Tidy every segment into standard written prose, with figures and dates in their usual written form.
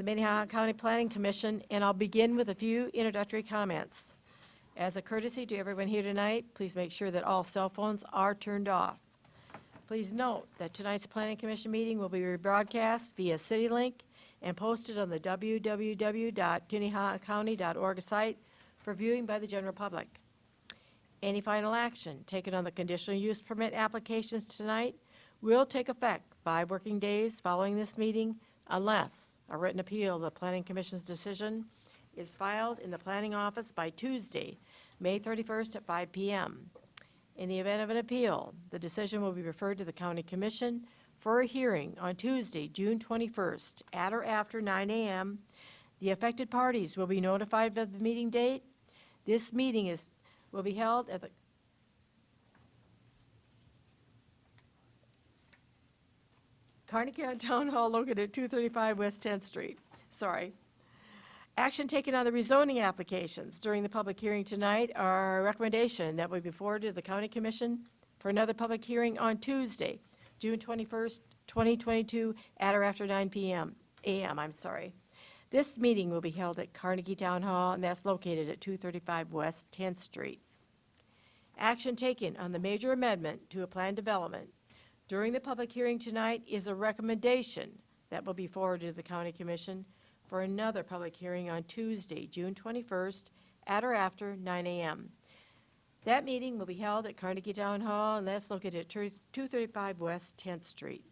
The Minnehaha County Planning Commission, and I'll begin with a few introductory comments. As a courtesy to everyone here tonight, please make sure that all cell phones are turned off. Please note that tonight's Planning Commission meeting will be rebroadcast via CityLink and posted on the www.minnehahacounty.org site for viewing by the general public. Any final action taken on the conditional use permit applications tonight will take effect 5 working days following this meeting unless a written appeal of the Planning Commission's decision is filed in the Planning Office by Tuesday, May 31st at 5 p.m. In the event of an appeal, the decision will be referred to the County Commission for a hearing on Tuesday, June 21st, at or after 9 a.m. The affected parties will be notified of the meeting date. This meeting will be held at the Carnegie Town Hall located at 235 West 10th Street. Sorry. Action taken on the rezoning applications during the public hearing tonight are a recommendation that will be forwarded to the County Commission for another public hearing on Tuesday, June 21st, 2022, at or after 9 a.m. This meeting will be held at Carnegie Town Hall, and that's located at 235 West 10th Street. Action taken on the major amendment to a planned development during the public hearing tonight is a recommendation that will be forwarded to the County Commission for another public hearing on Tuesday, June 21st, at or after 9 a.m. That meeting will be held at Carnegie Town Hall, and that's located at 235 West 10th Street.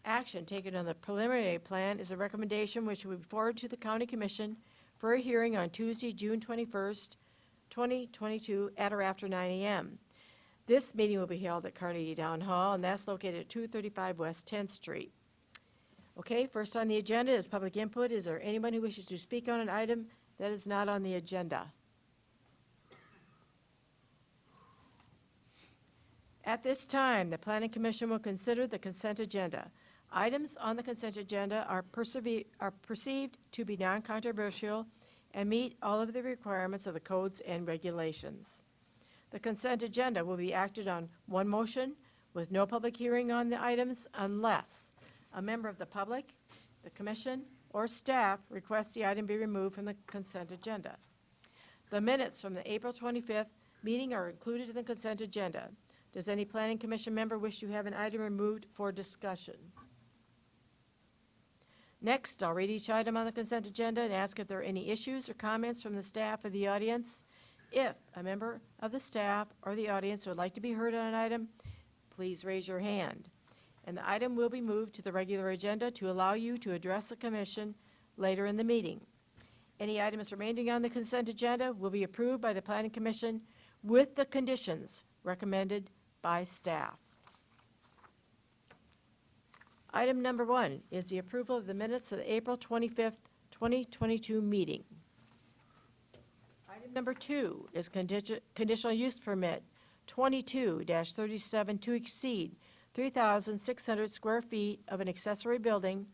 Action taken on the preliminary plan is a recommendation which will be forwarded to the County Commission for a hearing on Tuesday, June 21st, 2022, at or after 9 a.m. This meeting will be held at Carnegie Town Hall, and that's located at 235 West 10th Street. Okay, first on the agenda is public input. Is there anyone who wishes to speak on an item that is not on the agenda? At this time, the Planning Commission will consider the consent agenda. Items on the consent agenda are perceived to be non-controversial and meet all of the requirements of the codes and regulations. The consent agenda will be acted on one motion with no public hearing on the items unless a member of the public, the commission, or staff requests the item be removed from the consent agenda. The minutes from the April 25th meeting are included in the consent agenda. Does any Planning Commission member wish to have an item removed for discussion? Next, I'll read each item on the consent agenda and ask if there are any issues or comments from the staff or the audience. If a member of the staff or the audience would like to be heard on an item, please raise your hand. And the item will be moved to the regular agenda to allow you to address the commission later in the meeting. Any items remaining on the consent agenda will be approved by the Planning Commission with the conditions recommended by staff. Item number 1 is the approval of the minutes of the April 25th, 2022 meeting. Item number 2 is conditional use permit 22-37 to exceed 3,600 square feet of an accessory building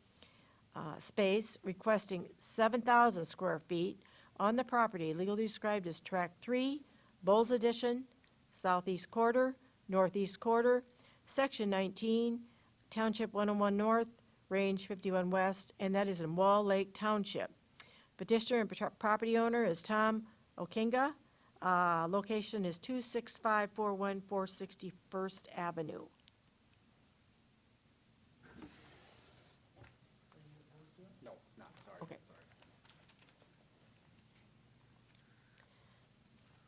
space requesting 7,000 square feet on the property legally described as Tract 3, Bowles Addition, Southeast Quarter, Northeast Quarter, Section 19, Township 101 North, Range 51 West, and that is in Wall Lake Township. Petitioner and property owner is Tom Okinga. Location is 26541 461st Avenue. No, not, sorry. Okay. Sorry.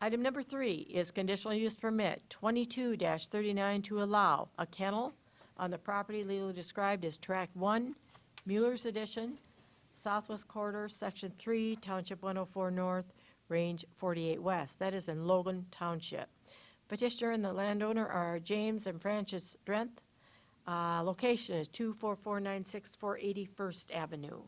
Item number 3 is conditional use permit 22-39 to allow a kennel on the property legally described as Tract 1, Mueller's Addition, Southwest Quarter, Section 3, Township 104 North, Range 48 West. That is in Logan Township. Petitioner and the landowner are James and Frances Drenth. Location is 24496 481st Avenue.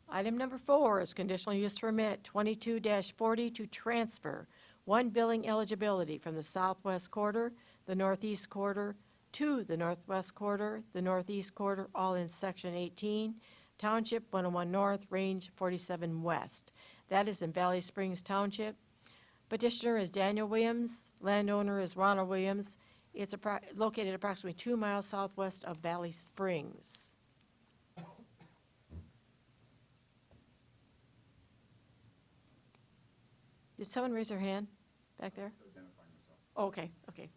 Item number 4 is conditional use permit 22-40 to transfer one billing eligibility from the Southwest Quarter, the Northeast Quarter, to the Northwest Quarter, the Northeast Quarter, all in Section 18, Township 101 North, Range 47 West. That is in Valley Springs Township. Petitioner is Daniel Williams, landowner is Ronald Williams, It's located approximately 2 miles southwest of Valley Springs. Did someone raise their hand back there? Okay, okay.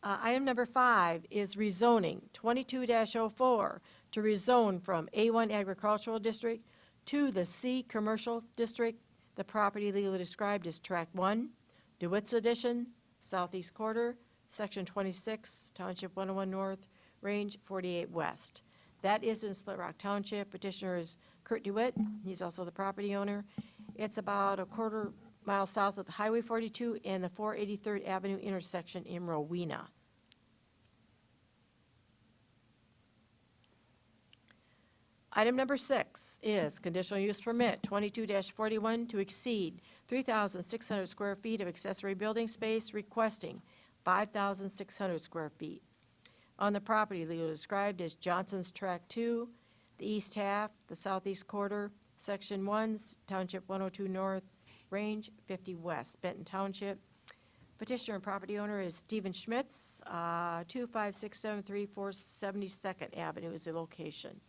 Item number 5 is rezoning, 22-04, to rezone from A1 Agricultural District to the C Commercial District. The property legally described as Tract 1, DeWitt's Addition, Southeast Quarter, Section 26, Township 101 North, Range 48 West. That is in Split Rock Township. Petitioner is Kurt DeWitt. He's also the property owner. It's about a quarter mile south of Highway 42 and the 483rd Avenue intersection in Rowena. Item number 6 is conditional use permit 22-41 to exceed 3,600 square feet of accessory building space, requesting 5,600 square feet. On the property legally described as Johnson's Tract 2, the east half, the southeast quarter, Section 1, Township 102 North, Range 50 West, Benton Township. Petitioner and property owner is Stephen Schmitz. 25673 472nd Avenue is the location.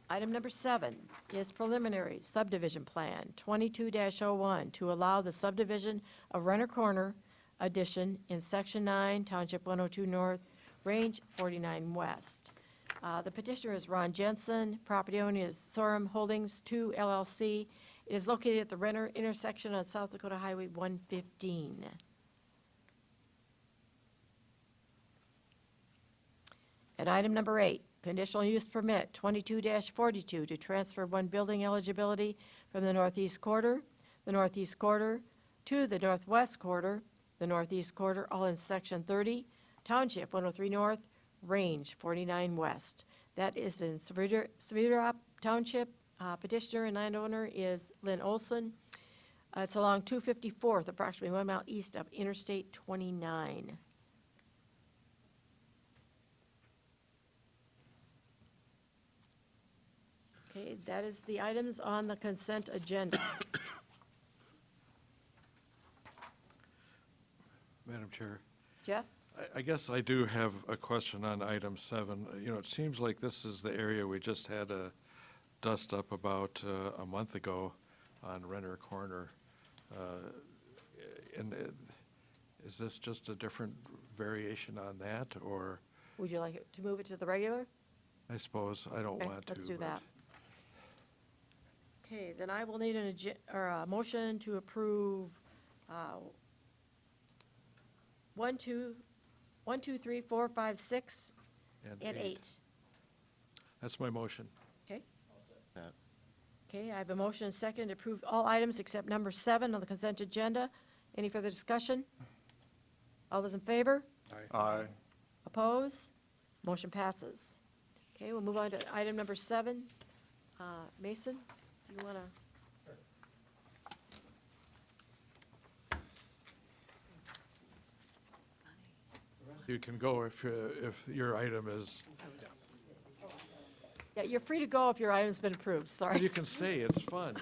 Item number 7 is preliminary subdivision plan 22-01 to allow the subdivision of Renner Corner addition in Section 9, Township 102 North, Range 49 West. The petitioner is Ron Jensen. Property owner is Sorum Holdings 2 LLC. It is located at the Renner intersection on South Dakota Highway 115. And item number 8, conditional use permit 22-42 to transfer one building eligibility from the northeast quarter to the northwest quarter, the northeast quarter, all in Section 30, Township 103 North, Range 49 West. That is in Svidrop Township. Petitioner and landowner is Lynn Olson. It's along 254th, approximately 1 mile east of Interstate 29. Okay, that is the items on the consent agenda. Madam Chair, Jeff? I guess I do have a question on item 7. You know, it seems like this is the area we just had a dust up about a month ago on Renner Corner. Is this just a different variation on that, or? Would you like to move it to the regular? I suppose, I don't Okay, want to. let's do but- that. Okay, then I will need a motion to approve 1, 2, 3, 4, 5, 6, and 8. That's my motion. Okay? Okay, I have a motion and second to approve all items except number 7 on the consent agenda. Any further discussion? All those in favor? Aye. Oppose? Motion passes. Okay, we'll move on to item number 7. Mason, do you want to? You can go if your item is, Yeah, you're free to go if your item's been approved, or sorry. you can stay, it's fun.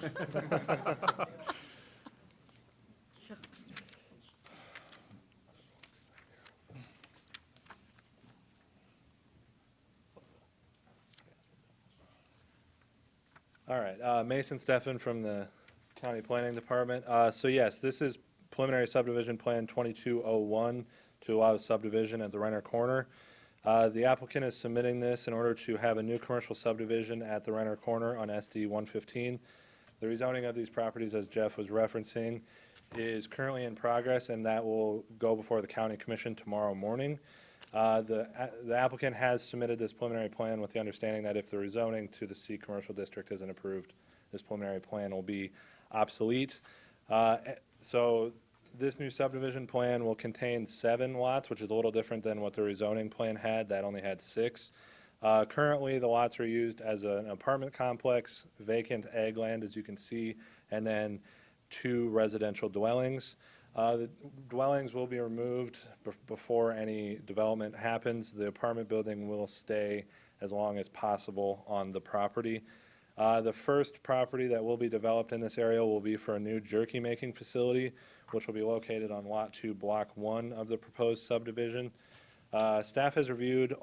All right, Mason Steffen from the County Planning Department. So yes, this is preliminary subdivision plan 2201 to allow subdivision at the Renner Corner. The applicant is submitting this in order to have a new commercial subdivision at the Renner Corner on SD 115. The rezoning of these properties, as Jeff was referencing, is currently in progress, and that will go before the County Commission tomorrow morning. The applicant has submitted this preliminary plan with the understanding that if the rezoning to the C Commercial District isn't approved, this preliminary plan will be obsolete. So this new subdivision plan will contain 7 lots, which is a little different than what the rezoning plan had, that only had 6. Currently, the lots are used as an apartment complex, vacant ag land, as you can see, and then 2 residential dwellings. The dwellings will be removed before any development happens. The apartment building will stay as long as possible on the property. The first property that will be developed in this area will be for a new jerky-making facility, which will be located on Lot 2, Block 1 of the proposed subdivision. Staff has reviewed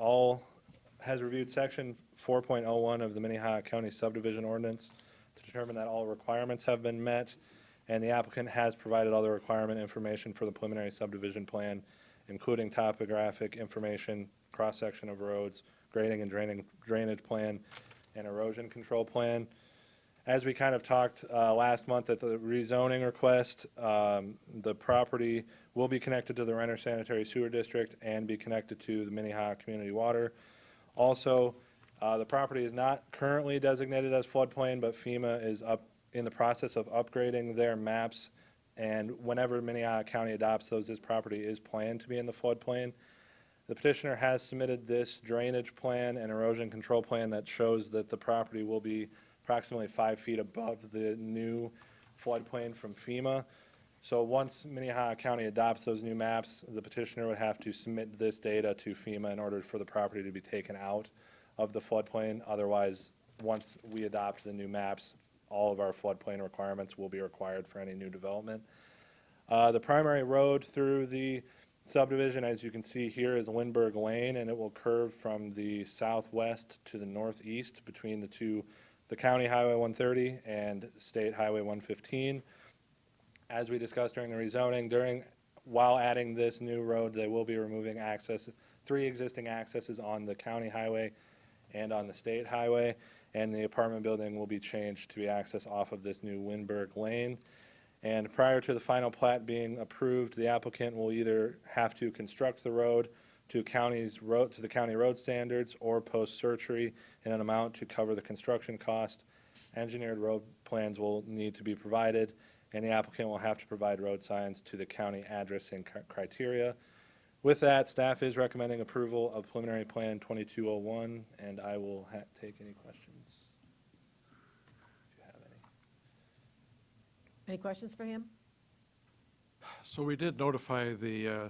Section 4.01 of the Minnehaha County subdivision ordinance to determine that all requirements have been met, and the applicant has provided all the requirement information for the preliminary subdivision plan, including topographic information, cross-section of roads, grading and drainage plan, and erosion control plan. As we kind of talked last month at the rezoning request, the property will be connected to the Renner Sanitary Sewer District and be connected to the Minnehaha Community Water. Also, the property is not currently designated as floodplain, but FEMA is in the process of upgrading their maps, and whenever Minnehaha County adopts those, this property is planned to be in the floodplain. The petitioner has submitted this drainage plan and erosion control plan that shows that the property will be approximately 5 feet above the new floodplain from FEMA. So once Minnehaha County adopts those new maps, the petitioner would have to submit this data to FEMA in order for the property to be taken out of the floodplain. Otherwise, once we adopt the new maps, all of our floodplain requirements will be required for any new development. The primary road through the subdivision, as you can see here, is Lindbergh Lane, and it will curve from the southwest to the northeast between the County Highway 130 and State Highway 115. As we discussed during the rezoning, while adding this new road, they will be removing 3 existing accesses on the county highway and on the state highway, and the apartment building will be changed to be accessed off of this new Lindbergh Lane. And prior to the final plat being approved, the applicant will either have to construct the road to the county road standards or post surgery in an amount to cover the construction cost. Engineered road plans will need to be provided, and the applicant will have to provide road signs to the county addressing criteria. With that, staff is recommending approval of preliminary plan 2201, and I will take any questions. If you have any. Any questions for him? So we did notify the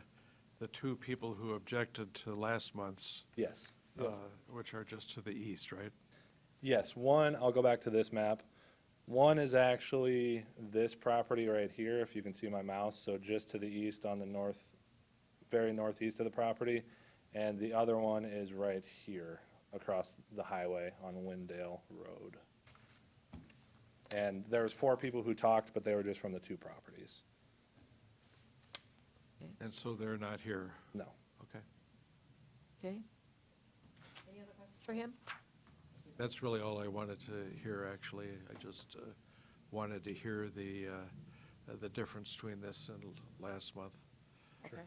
2 people who objected to last month's, Yes. which are just to the east, right? Yes, I'll go back to this map. One is actually this property right here, if you can see my mouse, so just to the east on the very northeast of the property. And the other one is right here across the highway on Windale Road. And there was 4 people who talked, but they were just from the 2 properties. And so they're not here. No. Okay. Okay. Any other questions for him? That's really all I wanted to hear, actually. I just wanted to hear the difference between this and last month. Okay.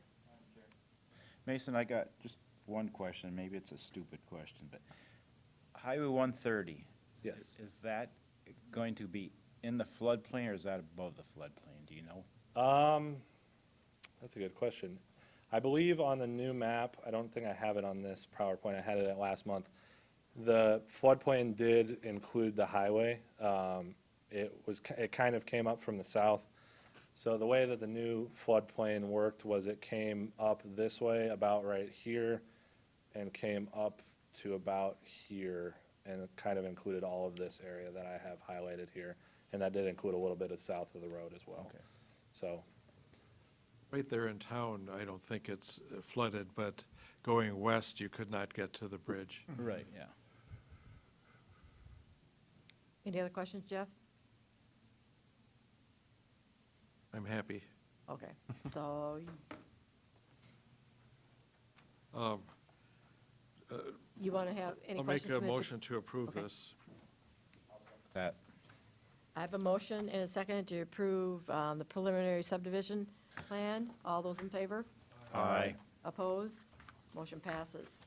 Mason, I got just one question, maybe it's a stupid question, but Highway 130. Yes. Is that going to be in the floodplain or is that above the floodplain, do you know? That's a good question. I believe on the new map, I don't think I have it on this PowerPoint, I had it last month. The floodplain did include the highway. It kind of came up from the south. So the way that the new floodplain worked was it came up this way, about right here, and came up to about here, and it kind of included all of this area that I have highlighted here. And that did include a little bit of south of the road as well. Okay. So, Right there in town, I don't think it's flooded, but going west, you could not get to the bridge. Right, yeah. Any other questions, Jeff? I'm happy. Okay, so Um, you want to have any I'll make questions? a from the- motion to approve Okay. this. That, I have a motion and a second to approve the preliminary subdivision plan. All those in favor? aye. Oppose? Motion passes.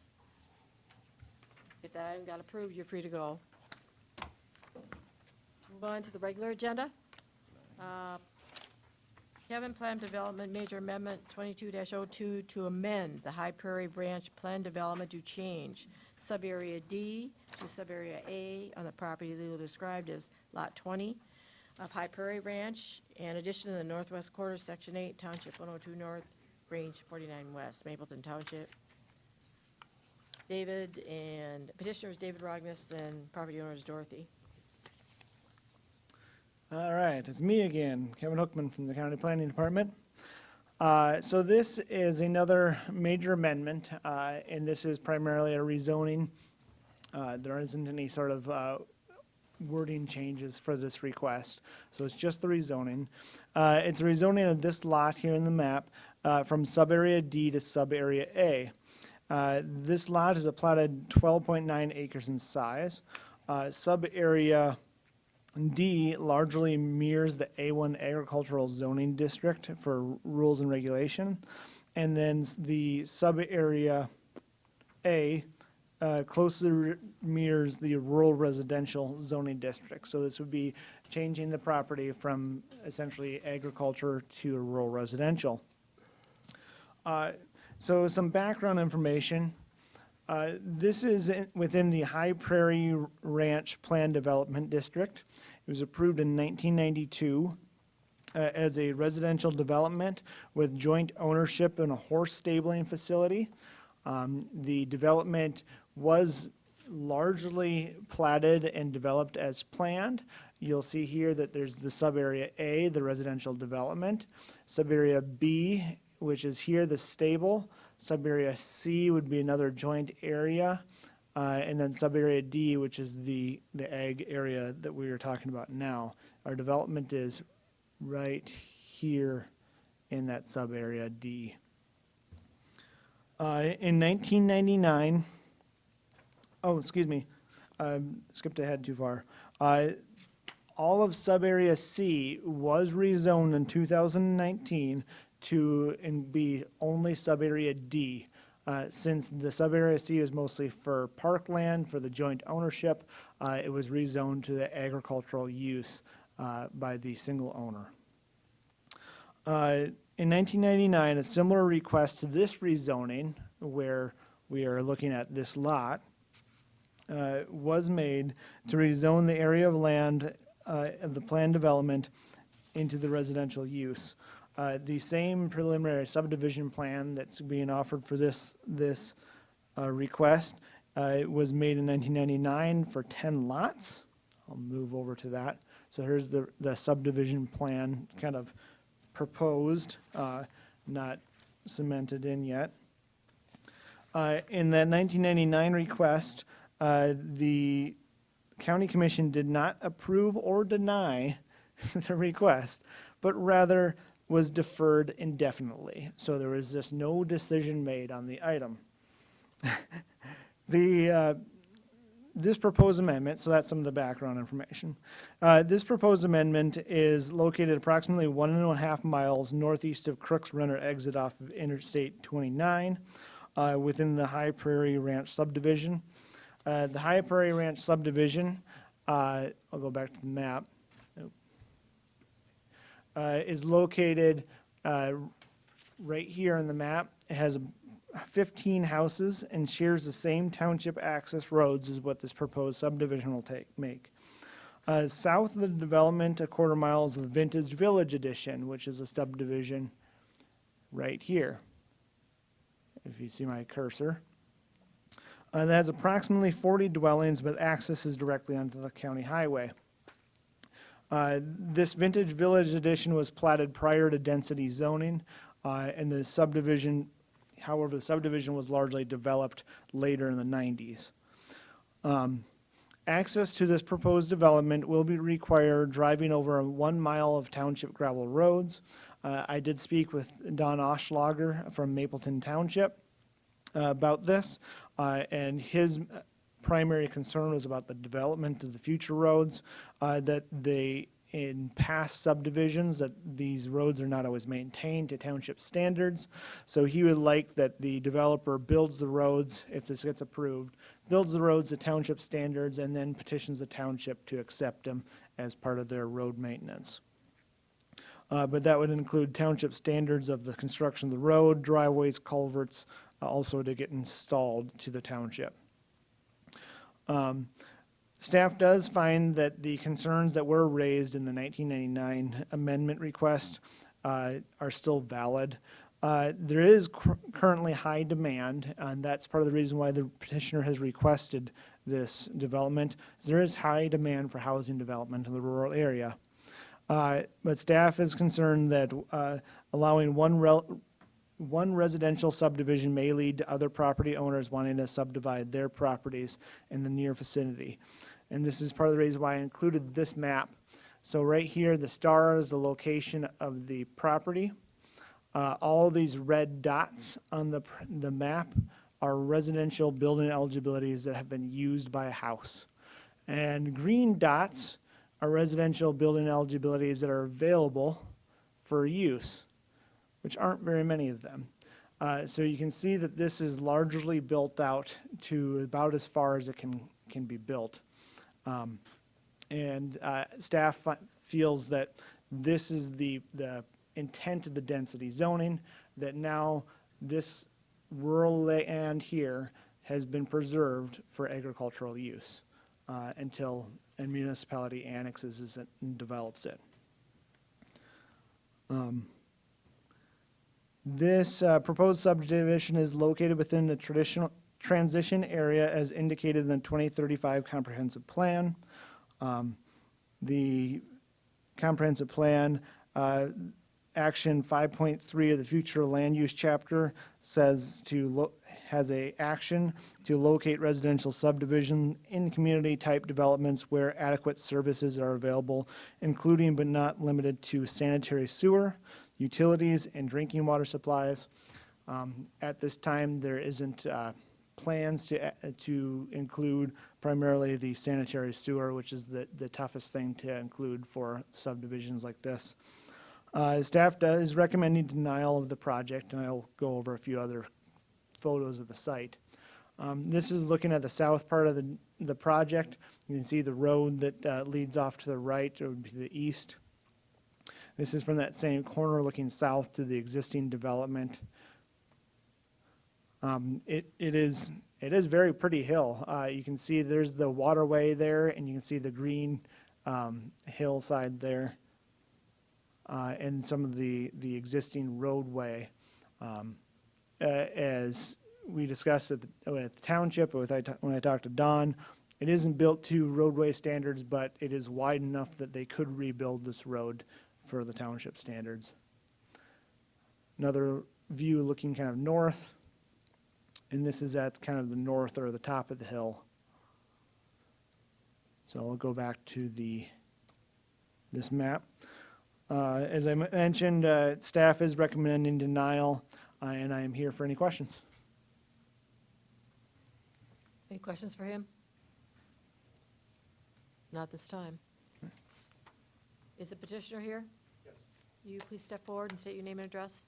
If that item got approved, you're free to go. Move on to the regular agenda. Kevin, Plan Development Major Amendment 22-02 to amend the High Prairie Branch Plan Development to change Subarea D to Subarea A on the property legally described as Lot 20 of High Prairie Branch, in addition to the northwest quarter, Section 8, Township 102 North, Range 49 West, Mapleton Township. Petitioner is David Rognus and property owner is Dorothy. All right, it's me again, Kevin Hookman from the County Planning Department. So this is another major amendment, and this is primarily a rezoning. There isn't any sort of wording changes for this request, so it's just the rezoning. It's a rezoning of this lot here in the map from sub-area D to sub-area A. This lot is a platted 12.9 acres in size. Sub-area D largely mirrors the A1 agricultural zoning district for rules and regulation. And then the sub-area A closely mirrors the rural residential zoning district. So this would be changing the property from essentially agriculture to a rural residential. So some background information. This is within the High Prairie Ranch Plan Development District. It was approved in 1992 as a residential development with joint ownership and a horse stabling facility. The development was largely platted and developed as planned. You'll see here that there's the sub-area A, the residential development, sub-area B, which is here, the stable, sub-area C would be another joint area, and then sub-area D, which is the ag area that we are talking about now. Our development is right here in that sub-area D. In 1999, skipped ahead too far. All of sub-area C was rezoned in 2019 to be only sub-area D. Since the sub-area C is mostly for parkland, for the joint ownership, it was rezoned to the agricultural use by the single owner. In 1999, a similar request to this rezoning, where we are looking at this lot, was made to rezone the area of land of the planned development into the residential use. The same preliminary subdivision plan that's being offered for this request was made in 1999 for 10 lots. I'll move over to that. So here's the subdivision plan kind of proposed, not cemented in yet. In that 1999 request, the county commission did not approve or deny the request, but rather was deferred indefinitely. So there was just no decision made on the item. This proposed amendment, so that's some of the background information. This proposed amendment is located approximately 1.5 miles northeast of Crooks Runner exit off of Interstate 29 within the High Prairie Ranch subdivision. The High Prairie Ranch subdivision, I'll go back to the map, is located right here on the map. It has 15 houses and shares the same township access roads as what this proposed subdivision will make. South of the development, a quarter mile, is the Vintage Village Edition, which is a subdivision right here, if you see my cursor. That has approximately 40 dwellings, but access is directly onto the county highway. This Vintage Village Edition was platted prior to density zoning, and the subdivision, however, the subdivision was largely developed later in the 90s. Access to this proposed development will be required driving over 1 mile of township gravel roads. I did speak with Don Oschlager from Mapleton Township about this, and his primary concern was about the development of the future roads, that in past subdivisions, that these roads are not always maintained to township standards. So he would like that the developer builds the roads, if this gets approved, builds the roads to township standards and then petitions the township to accept them as part of their road maintenance. But that would include township standards of the construction of the road, driveways, culverts, also to get installed to the township. Staff does find that the concerns that were raised in the 1999 amendment request are still valid. There is currently high demand, and that's part of the reason why the petitioner has requested this development. There is high demand for housing development in the rural area. But staff is concerned that allowing one residential subdivision may lead to other property owners wanting to subdivide their properties in the near vicinity. And this is part of the reason why I included this map. So right here, the star is the location of the property. All these red dots on the map are residential building eligibilities that have been used by a house. And green dots are residential building eligibilities that are available for use, which aren't very many of them. So you can see that this is largely built out to about as far as it can be built. Staff feels that this is the intent of the density zoning, that now this rural land here has been preserved for agricultural use until a municipality annexes it and develops it. This proposed subdivision is located within the traditional transition area as indicated in the 2035 comprehensive plan. The comprehensive plan, action 5.3 of the future land use chapter says has a action to locate residential subdivision in community type developments where adequate services are available, including but not limited to sanitary sewer, utilities, and drinking water supplies. At this time, there isn't plans to include primarily the sanitary sewer, which is the toughest thing to include for subdivisions like this. Staff is recommending denial of the project, and I'll go over a few other photos of the site. This is looking at the south part of the project. You can see the road that leads off to the right, or to the east. This is from that same corner looking south to the existing development. It is very pretty hill. You can see there's the waterway there, and you can see the green hillside there, and some of the existing roadway. As we discussed at the township, when I talked to Don, it isn't built to roadway standards, but it is wide enough that they could rebuild this road for the township standards. Another view looking kind of north, and this is at kind of the north or the top of the hill. So I'll go back to this map. As I mentioned, staff is recommending denial, and I am here for any questions. Any questions for him? Not this time. Is the petitioner here? Yes. You please step forward and state your name and address.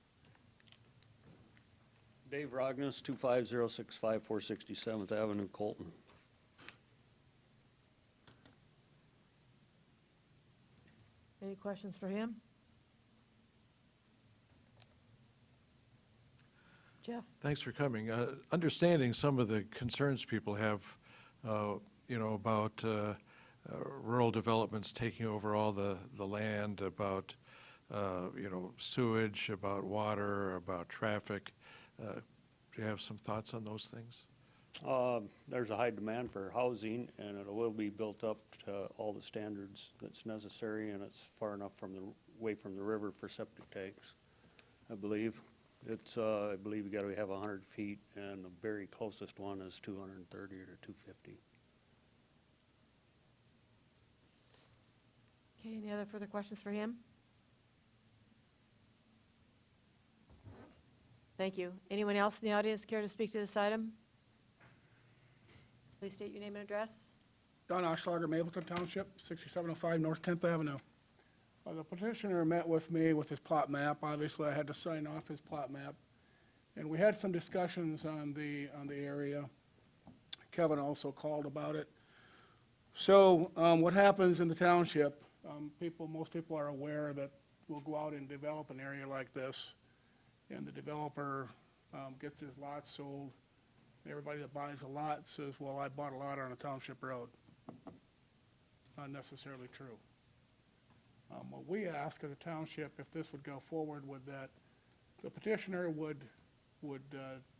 Dave Rognus, 25065 467th Avenue, Colton. Any questions for him? Jeff? Thanks for coming. Understanding some of the concerns people have, about rural developments taking over all the land, about, sewage, about water, about traffic. Do you have some thoughts on those things? There's a high demand for housing, and it will be built up to all the standards that's necessary, and it's far enough away from the river for septic tanks, I believe. I believe you gotta have 100 feet, and the very closest one is 230 or 250. Okay, any other further questions for him? Thank you. Anyone else in the audience care to speak to this item? Please state your name and address. Don Oschlager, Mapleton Township, 6705 North 10th Avenue. The petitioner met with me with his plot map. Obviously, I had to sign off his plot map. And we had some discussions on the area. Kevin also called about it. So what happens in the township, most people are aware that we'll go out and develop an area like this, and the developer gets his lot sold. Everybody that buys a lot says, well, I bought a lot on a township road. Not necessarily true. What we ask of the township, if this would go forward with that, the petitioner would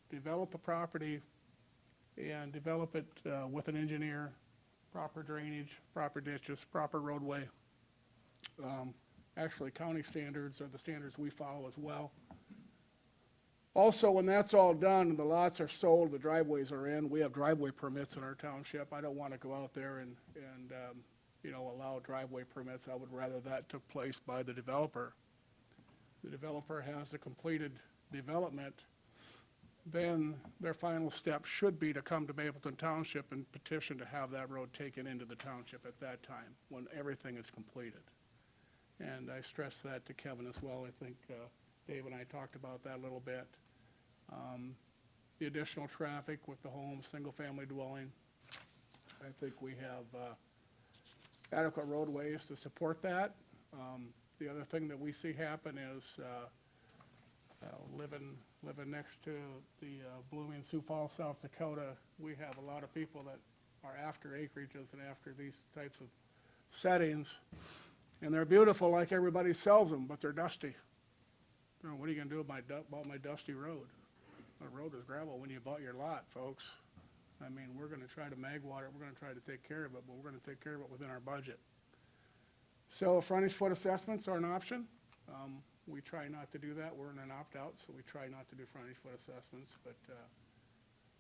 develop the property and develop it with an engineer, proper drainage, proper ditches, proper roadway, Actually, county standards are the standards we follow as well. Also, when that's all done, and the lots are sold, the driveways are in, we have driveway permits in our township. I don't want to go out there and allow driveway permits. I would rather that took place by the developer. The developer has the completed development, then their final step should be to come to Mapleton Township and petition to have that road taken into the township at that time, when everything is completed. And I stressed that to Kevin as well. I think Dave and I talked about that a little bit. The additional traffic with the home, single-family dwelling, I think we have adequate roadways to support that. The other thing that we see happen is living next to the Blooming Sioux Falls, South Dakota, we have a lot of people that are after acreages and after these types of settings. And they're beautiful like everybody sells them, but they're dusty. You know, what are you gonna do about my dusty road? The road is gravel when you bought your lot, folks. I mean, we're gonna try to mag water it, we're gonna try to take care of it, but we're gonna take care of it within our budget. So frontage foot assessments are an option. We try not to do that. We're in an opt-out, so we try not to do frontage foot assessments, but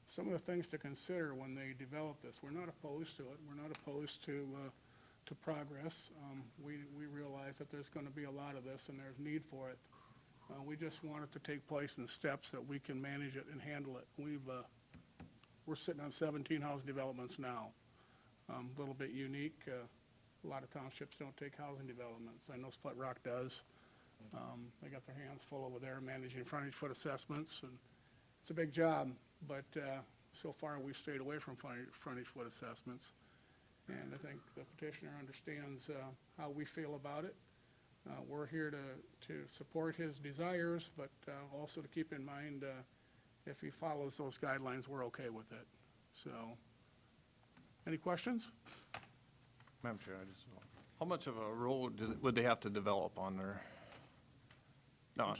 some of the things to consider when they develop this, we're not opposed to it. We're not opposed to progress. We realize that there's gonna be a lot of this and there's need for it. We just want it to take place in steps that we can manage it and handle it. We're sitting on 17 housing developments now. A little bit unique. A lot of townships don't take housing developments. I know Split Rock does. They got their hands full over there managing frontage foot assessments, and it's a big job, but so far we've stayed away from frontage foot assessments. And I think the petitioner understands how we feel about it. We're here to support his desires, but also to keep in mind if he follows those guidelines, we're okay with it. So, any questions? Madam Chair, how much of a road would they have to develop on there? No,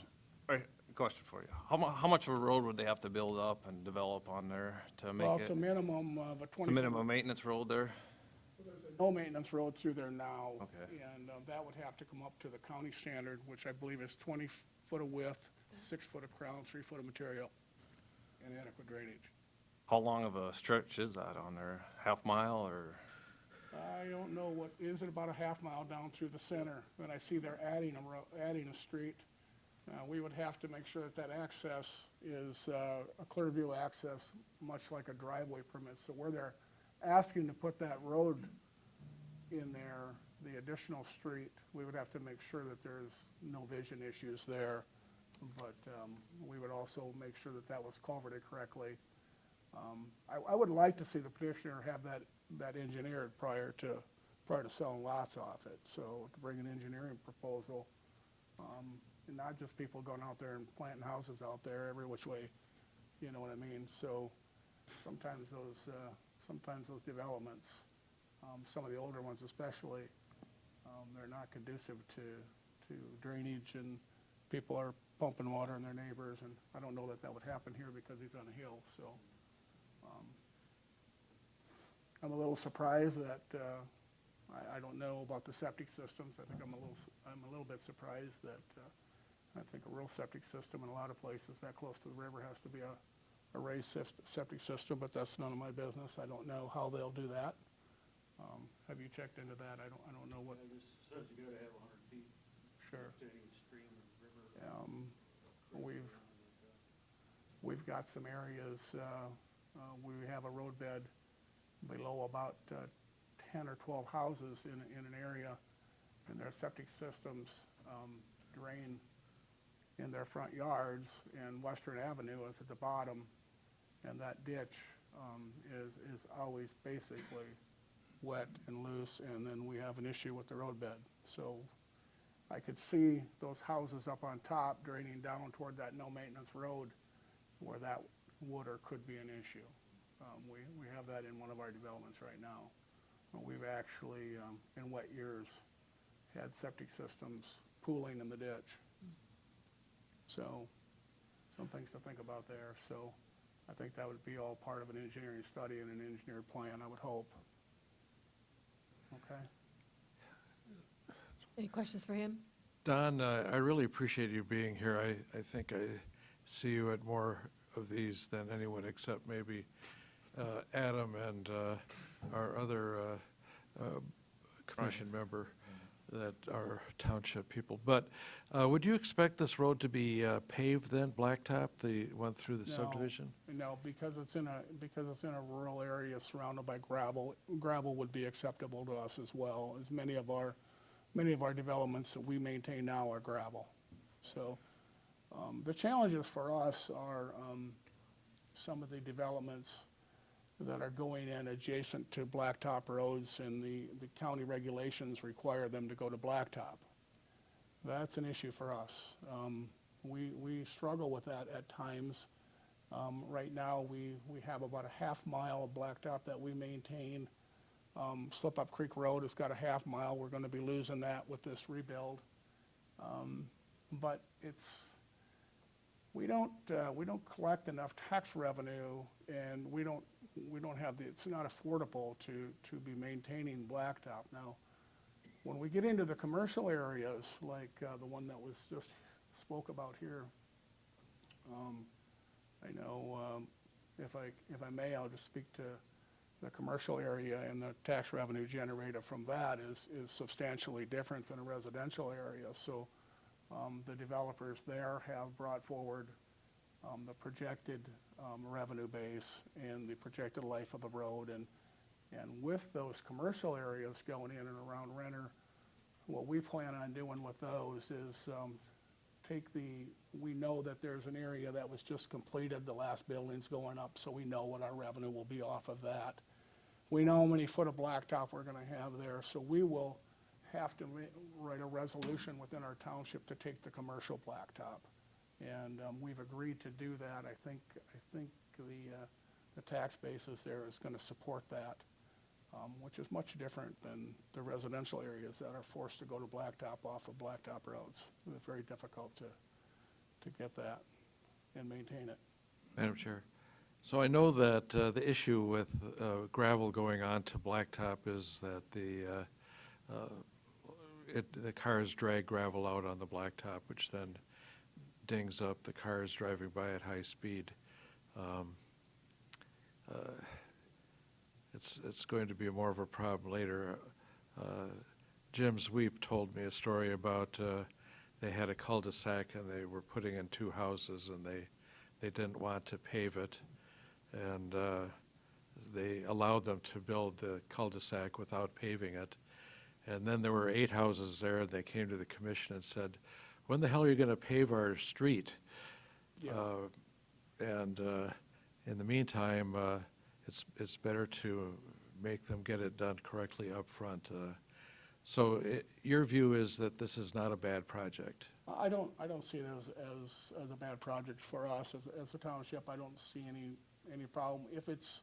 right, question for you. How much of a road would they have to build up and develop on there to make Well, it? it's a minimum of a It's 20. a minimum maintenance road there? There's a no maintenance road through there now. Okay. And that would have to come up to the county standard, which I believe is 20 foot of width, 6 foot of crown, 3 foot of material, and adequate drainage. How long of a stretch is that on there? Half mile or? I don't know what, is it about a half mile down through the center? Then I see they're adding a street. We would have to make sure that that access is a clear view access, much like a driveway permit. So where they're asking to put that road in there, the additional street, we would have to make sure that there's no vision issues there. But we would also make sure that that was culverted correctly. I would like to see the petitioner have that engineered prior to selling lots off it. So to bring an engineering proposal, and not just people going out there and planting houses out there every which way, you know what I mean? So sometimes those developments, some of the older ones especially, they're not conducive to drainage, and people are pumping water in their neighbors, and I don't know that that would happen here because he's on a hill, so. I'm a little surprised that, I don't know about the septic systems. I think I'm a little bit surprised that, I think a rural septic system in a lot of places that close to the river has to be a raised septic system, but that's none of my business. I don't know how they'll do that. Have you checked into that? I don't know what. It says you gotta have 100 feet Sure. to any stream or river. We've got some areas, we have a roadbed below about 10 or 12 houses in an area, and their septic systems drain in their front yards, and Western Avenue is at the bottom, and that ditch is always basically wet and loose, and then we have an issue with the roadbed. So I could see those houses up on top draining down toward that no-maintenance road where that would or could be an issue. We have that in one of our developments right now. We've actually, in wet years, had septic systems pooling in the ditch. So, some things to think about there. So, I think that would be all part of an engineering study and an engineered plan, I would hope. Okay? Any questions for him? Don, I really appreciate you being here. I think I see you at more of these than anyone except maybe Adam and our other commission member that are township people. But would you expect this road to be paved then, blacktop, the one through the No, subdivision? No, because it's in a rural area surrounded by gravel, gravel would be acceptable to us as well, as many of our developments that we maintain now are gravel. So, the challenges for us are, some of the developments that are going in adjacent to blacktop roads, and the county regulations require them to go to blacktop. That's an issue for us. We struggle with that at times. Right now, we have about a half mile of blacktop that we maintain. Slip Up Creek Road has got a half mile. We're gonna be losing that with this rebuild. But we don't collect enough tax revenue, and we don't have it's not affordable to be maintaining blacktop. Now, when we get into the commercial areas, like the one that was just spoke about here, I know, if I may, I'll just speak to the commercial area, and the tax revenue generated from that is substantially different than a residential area. So the developers there have brought forward the projected revenue base and the projected life of the road. And with those commercial areas going in and around Renner, what we plan on doing with those is we know that there's an area that was just completed, the last building's going up, so we know what our revenue will be off of that. We know how many foot of blacktop we're gonna have there, so we will have to write a resolution within our township to take the commercial blacktop. And we've agreed to do that. I think the tax basis there is gonna support that, which is much different than the residential areas that are forced to go to blacktop off of blacktop roads. It's very difficult to get that and maintain it. Madam Chair, so I know that the issue with gravel going on to blacktop is that the cars drag gravel out on the blacktop, which then dings up the cars driving by at high speed. It's going to be more of a problem later. Jim Sweep told me a story about they had a cul-de-sac and they were putting in two houses, and they didn't want to pave it, and they allowed them to build the cul-de-sac without paving it. And then there were 8 houses there, and they came to the commission and said, when the hell are you gonna pave our street? Yeah. And in the meantime, it's better to make them get it done correctly up front. So your view is that this is not a bad project? I don't see it as a bad project for us as a township. I don't see any problem. If it's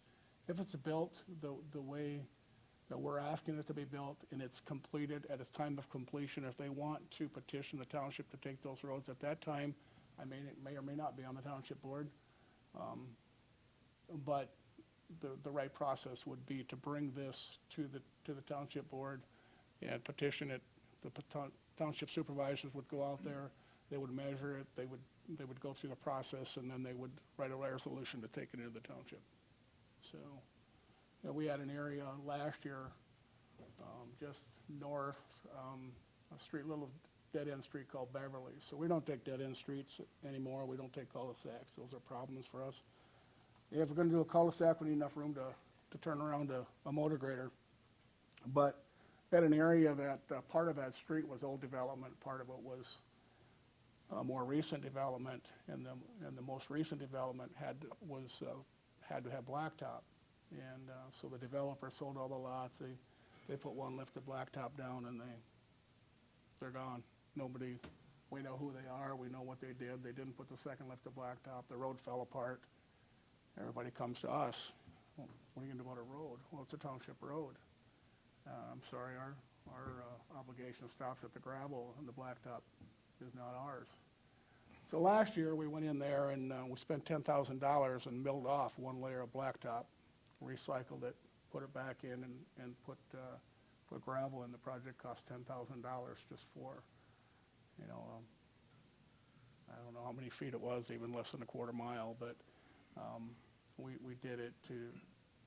built the way that we're asking it to be built, and it's completed at its time of completion, if they want to petition the township to take those roads at that time, I may or may not be on the township board. But the right process would be to bring this to the township board and petition it. The township supervisors would go out there, they would measure it, they would go through the process, and then they would write a resolution to take it into the township. So, you know, we had an area last year, just north, a little dead-end street called Beverly. So we don't take dead-end streets anymore. We don't take cul-de-sacs. Those are problems for us. If we're gonna do a cul-de-sac, we need enough room to turn around a motor grader. But at an area that, part of that street was old development, part of it was more recent development, and the most recent development had to have blacktop. And so the developer sold all the lots. They put one lift of blacktop down, and they're gone. We know who they are. We know what they did. They didn't put the second lift of blacktop. The road fell apart. Everybody comes to us. Well, what are you gonna do about a road? Well, it's a township road. I'm sorry, our obligation stops at the gravel, and the blacktop is not ours. So last year, we went in there and we spent $10,000 and milled off one layer of blacktop, recycled it, put it back in, and put gravel in. The project cost $10,000 just for many feet it was, even less than a quarter mile, but, we did it to,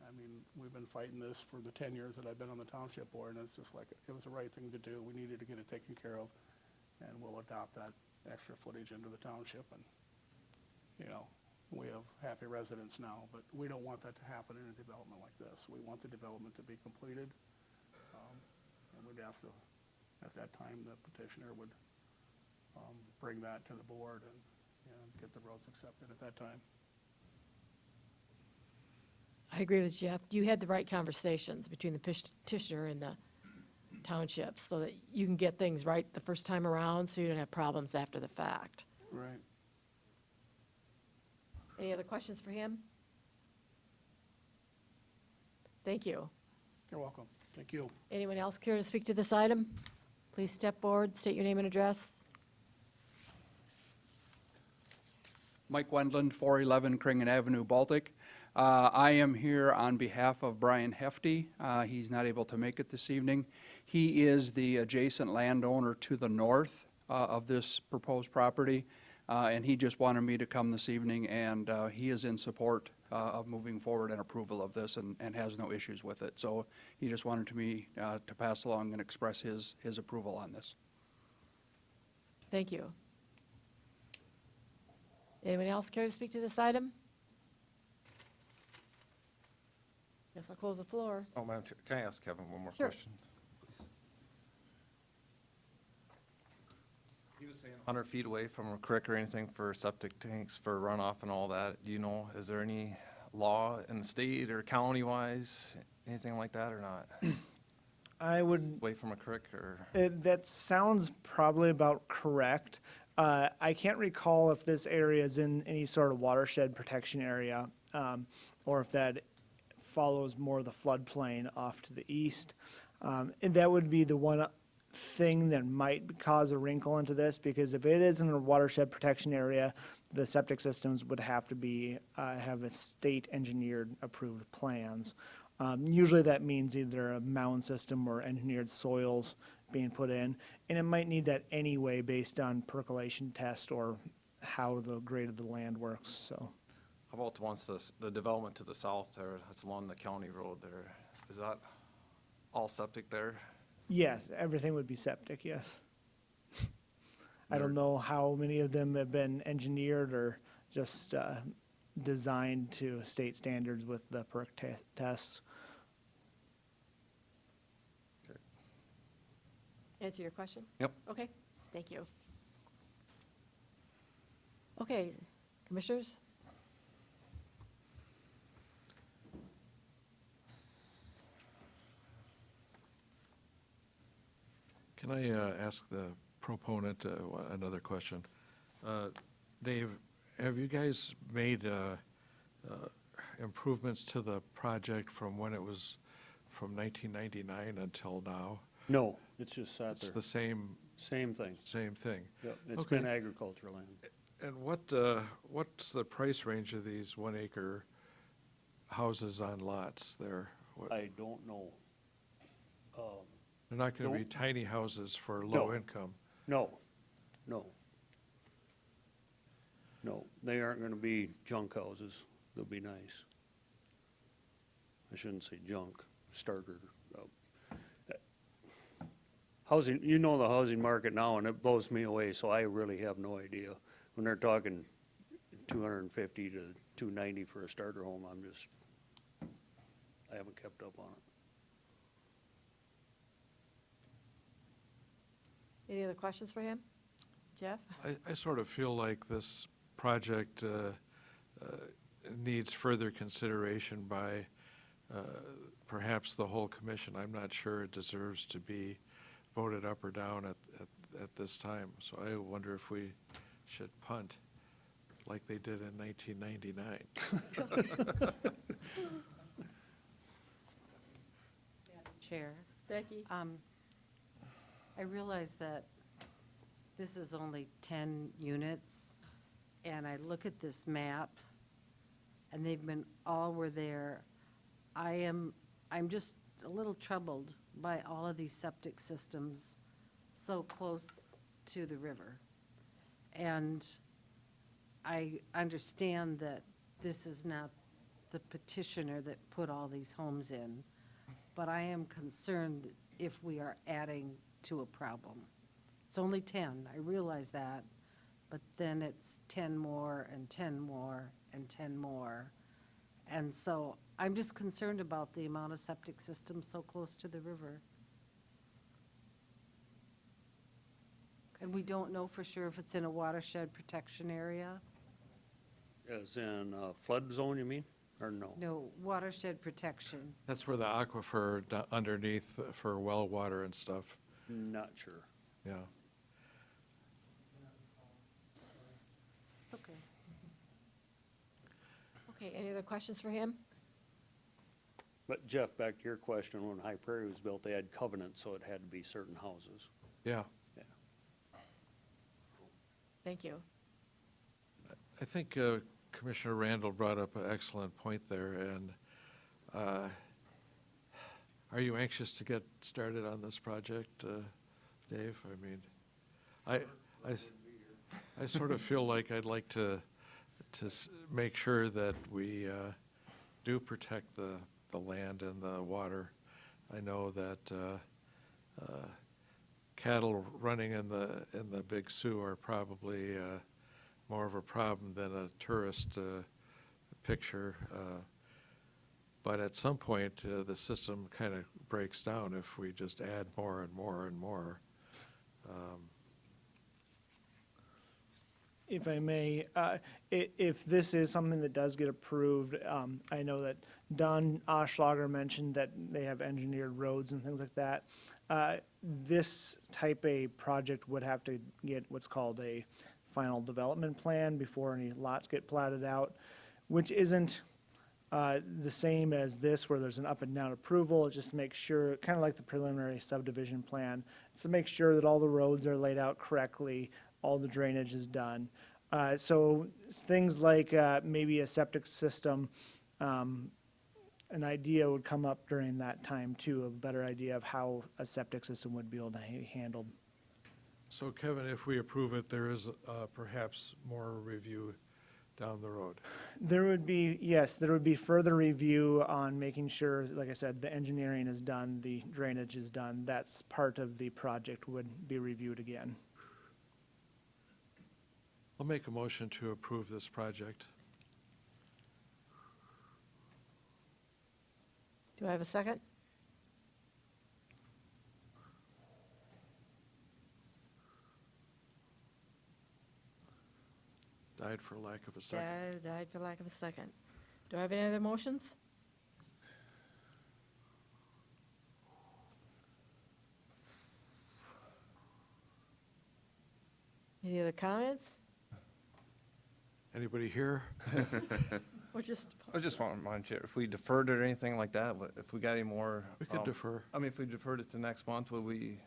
I mean, we've been fighting this for the 10 years that I've been on the township board, and it's just like, it was the right thing to do. We needed to get it taken care of, and we'll adopt that extra footage into the township, and, you know, we have happy residents now, but we don't want that to happen in a development like this. We want the development to be completed, and we'd ask at that time, the petitioner would, bring that to the board and get the roads accepted at that time. I agree with Jeff. You had the right conversations between the petitioner and the township so that you can get things right the first time around, so you don't have problems after the fact. Right. Any other questions for him? Thank you. You're welcome. Thank you. Anyone else care to speak to this item? Please step forward, state your name and address. Mike Wendland, 411 Kringen Avenue, Baltic. I am here on behalf of Brian Hefty. He's not able to make it this evening. He is the adjacent landowner to the north of this proposed property, and he just wanted me to come this evening, and he is in support of moving forward and approval of this and has no issues with it. So he just wanted me to pass along and express his approval on this. Thank you. Anyone else care to speak to this item? Guess I'll close the floor. Oh, Madam Chair, can I ask Kevin one more Sure. question? He was saying 100 feet away from a creek or anything for septic tanks for runoff and all that. Do you know, is there any law in the state or county-wise, anything like that or not? I would, Away from a creek or? that sounds probably about correct. I can't recall if this area is in any sort of watershed protection area, or if that follows more the floodplain off to the east. And that would be the one thing that might cause a wrinkle into this, because if it is in a watershed protection area, the septic systems would have to be, have a state engineered approved plans. Usually that means either a mound system or engineered soils being put in, and it might need that anyway based on percolation test or how the grade of the land works, so. How about the ones, the development to the south there, that's along the county road there? Is that all septic there? Yes, everything would be septic, yes. I don't know how many of them have been engineered or just designed to state standards with the perk tests. Answer your question? Yep. Okay, thank you. Okay, commissioners? Can I ask the proponent another question? Dave, have you guys made improvements to the project from when it was from 1999 until now? No, it's just sat It's there. the same Same thing. thing. Yep, it's Okay. been agricultural land. And what's the price range of these 1 acre houses on lots there? I don't know. They're not gonna be don't- tiny houses for No. low income. No, no. No, they aren't gonna be junk houses. They'll be nice. I shouldn't say junk, starter. Housing, you know the housing market now, and it blows me away, so I really have no idea. When they're talking 250 to 290 for a starter home, I haven't kept up on it. Any other questions for him? Jeff? I sort of feel like this project needs further consideration by perhaps the whole commission. I'm not sure it deserves to be voted up or down at this time. So I wonder if we should punt like they did in 1999. Chair, Becky? I realize that this is only 10 units, and I look at this map, and they've been, all were there. I'm just a little troubled by all of these septic systems so close to the river. And I understand that this is not the petitioner that put all these homes in, but I am concerned if we are adding to a problem. It's only 10, I realize that, but then it's 10 more and 10 more and 10 more. And so I'm just concerned about the amount of septic systems so close to the river. And we don't know for sure if it's in a watershed protection area. As in flood zone, you mean, or no? No, watershed protection. That's where the aquifer underneath for well water and stuff, Not sure. yeah. Okay. Okay, any other questions for him? But Jeff, back to your question, when High Prairie was built, they had covenants, so it had to be certain houses. Yeah, Thank you. I think Commissioner Randall brought up an excellent point there, and are you anxious to get started on this project, Dave? I mean, I sort of feel like I'd like to make sure that we do protect the land and the water. I know that cattle running in the Big Sioux are probably more of a problem than a tourist picture. But at some point, the system kind of breaks down if we just add more and more and more. If I may, if this is something that does get approved, I know that Don Oschlager mentioned that they have engineered roads and things like that. This type of project would have to get what's called a final development plan before any lots get platted out, which isn't the same as this where there's an up and down approval. It's just to make sure, kind of like the preliminary subdivision plan, it's to make sure that all the roads are laid out correctly, all the drainage is done. So things like maybe a septic system, an idea would come up during that time too, a better idea of how a septic system would be able to handled. So Kevin, if we approve it, there is perhaps more review down the road. There would be, yes, there would be further review on making sure, like I said, the engineering is done, the drainage is done. That's part of the project would be reviewed again. I'll make a motion to approve this project. Do I have a second? Died for lack of a second. Died for lack of a second. Do I have any other motions? Any other comments? Anybody here? Or just, I was just wanting to Chair, if we deferred it or anything like that, if we got any more. We could defer. I mean, if we deferred it to next month, would we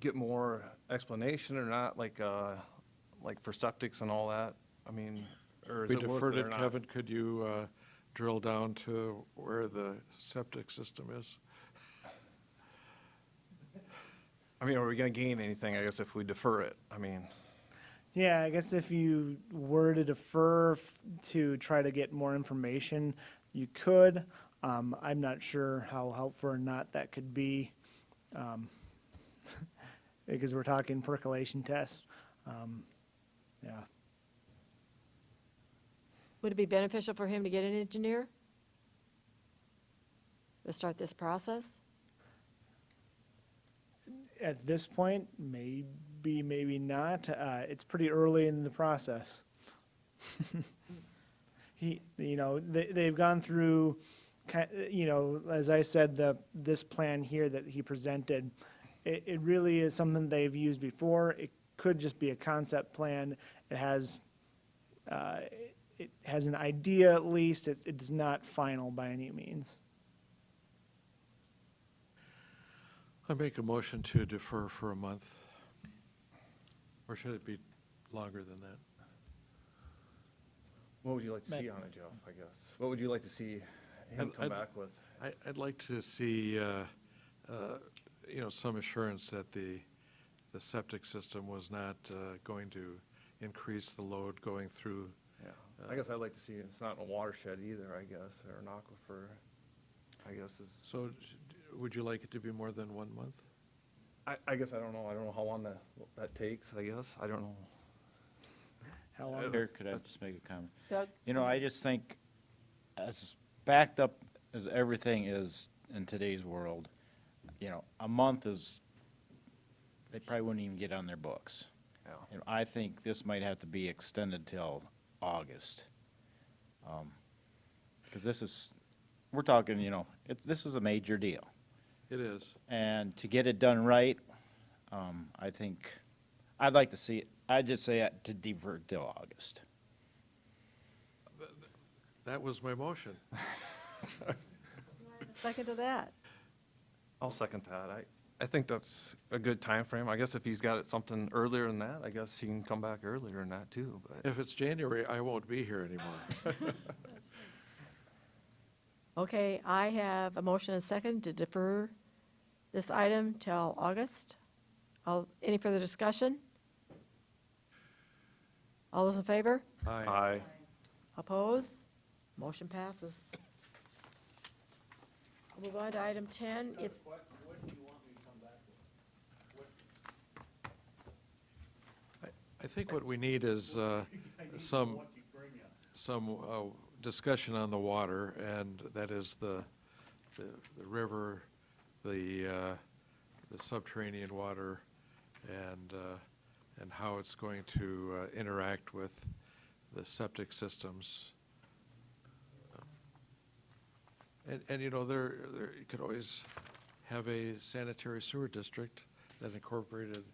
get more explanation or not, like for septics and all that? I mean, or is We it worth deferred it it, or not? Kevin, could you drill down to where the septic system is? I mean, are we gonna gain anything, I guess, if we defer it? I mean, Yeah, I guess if you were to defer to try to get more information, you could. I'm not sure how helpful or not that could be, because we're talking percolation tests. Yeah. would it be beneficial for him to get an engineer? To start this process? At this point, maybe, maybe not. It's pretty early in the process. They've gone through, as I said, this plan here that he presented, it really is something they've used before. It could just be a concept plan. It has an idea at least. It's not final by any means. I make a motion to defer for a month. Or should it be longer than that? what would you like to see on it, Jeff, I guess? What would you like to see him come I'd- back with? I'd like to see, some assurance that the septic system was not going to increase the load going through Yeah, I guess I'd like to see it's not in a watershed either, I guess, or an aquifer, I guess is, So would you like it to be more than 1 month? I guess I don't know how long that takes, I guess, I don't know. How long? Here, could I just make a comment? Doug? You know, I just think as backed up as everything is in today's world, you know, a month is, they probably wouldn't even get on their books. Yeah. You know, I think this might have to be extended till August. Because this is, we're talking, you know, this is a major deal. It is. And to get it done right, I think, I'd like to see it, I'd just say it to defer till August. That was my motion. Second to that. I'll second that. I think that's a good time frame. I guess if he's got it something earlier than that, I guess he can come back earlier than that too, but. If it's January, I won't be here anymore. Okay, I have a motion and a second to defer this item till August. Any further discussion? All those in favor? Aye. Oppose? Motion passes. We'll move on to item 10. It's, I think what we need is some discussion on the water, and that is the river, the subterranean water, and how it's going to interact with the septic systems. And you know, you could always have a sanitary sewer district that incorporated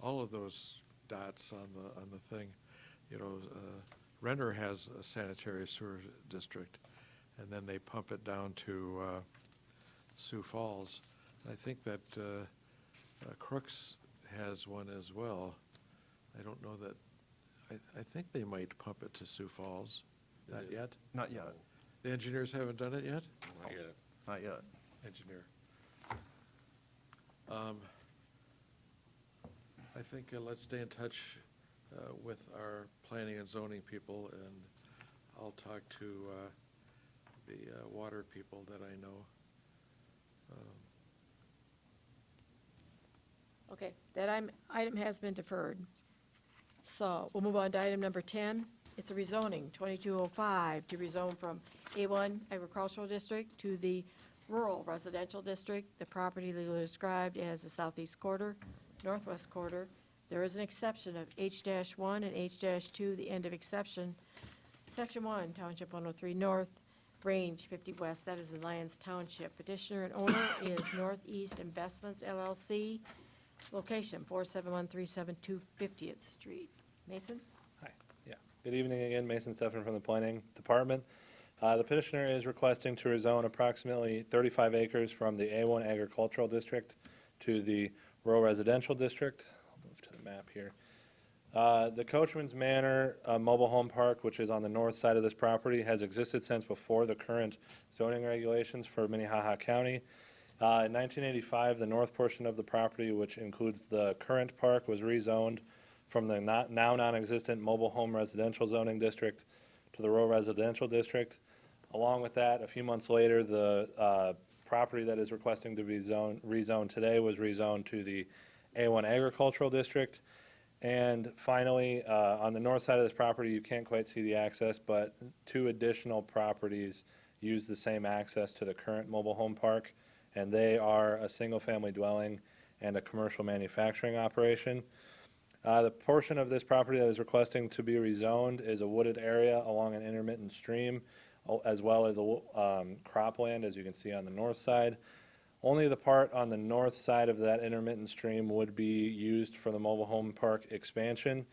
all of those dots on the thing. You know, Renner has a sanitary sewer district, and then they pump it down to Sioux Falls. I think that Crooks has one as well. I don't know that, I think they might pump it to Sioux Falls. Not yet? Not yet, The engineers haven't done it yet? not yet. Engineer. I think let's stay in touch with our planning and zoning people, and I'll talk to the water people that I know. okay, that item has been deferred. So we'll move on to item number 10. It's a rezoning, 2205, to rezone from A1 Agricultural District to the Rural Residential District. The property legally described as the southeast quarter, northwest quarter. There is an exception of H-1 and H-2, the end of exception. Section 1, Township 103 North, Range 50 West, that is in Lyons Township. Petitioner and owner is Northeast Investments LLC. Location 471372 50th Street. Mason? Hi, yeah. Good evening again, Mason Steffen from the Planning Department. The petitioner is requesting to rezone approximately 35 acres from the A1 Agricultural District to the Rural Residential District. I'll move to the map here. The Coachman's Manor Mobile Home Park, which is on the north side of this property, has existed since before the current zoning regulations for Minnehaha County. In 1985, the north portion of the property, which includes the current park, was rezoned from the now non-existent mobile home residential zoning district to the rural residential district. Along with that, a few months later, the property that is requesting to be rezoned today was rezoned to the A1 agricultural district. And finally, on the north side of this property, you can't quite see the access, but 2 additional properties use the same access to the current mobile home park, and they are a single-family dwelling and a commercial manufacturing operation. The portion of this property that is requesting to be rezoned is a wooded area along an intermittent stream, as well as cropland, as you can see on the north side. Only the part on the north side of that intermittent stream would be used for the mobile home park expansion.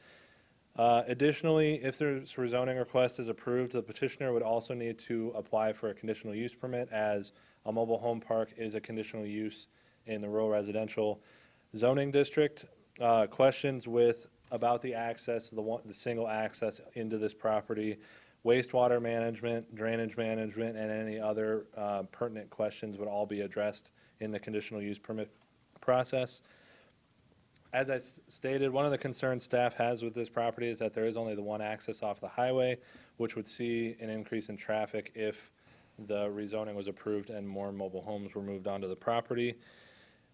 Additionally, if this rezoning request is approved, the petitioner would also need to apply for a conditional use permit, as a mobile home park is a conditional use in the rural residential zoning district. Questions about the access, the single access into this property, wastewater management, drainage management, and any other pertinent questions would all be addressed in the conditional use permit process. As I stated, one of the concerns staff has with this property is that there is only the one access off the highway, which would see an increase in traffic if the rezoning was approved and more mobile homes were moved onto the property.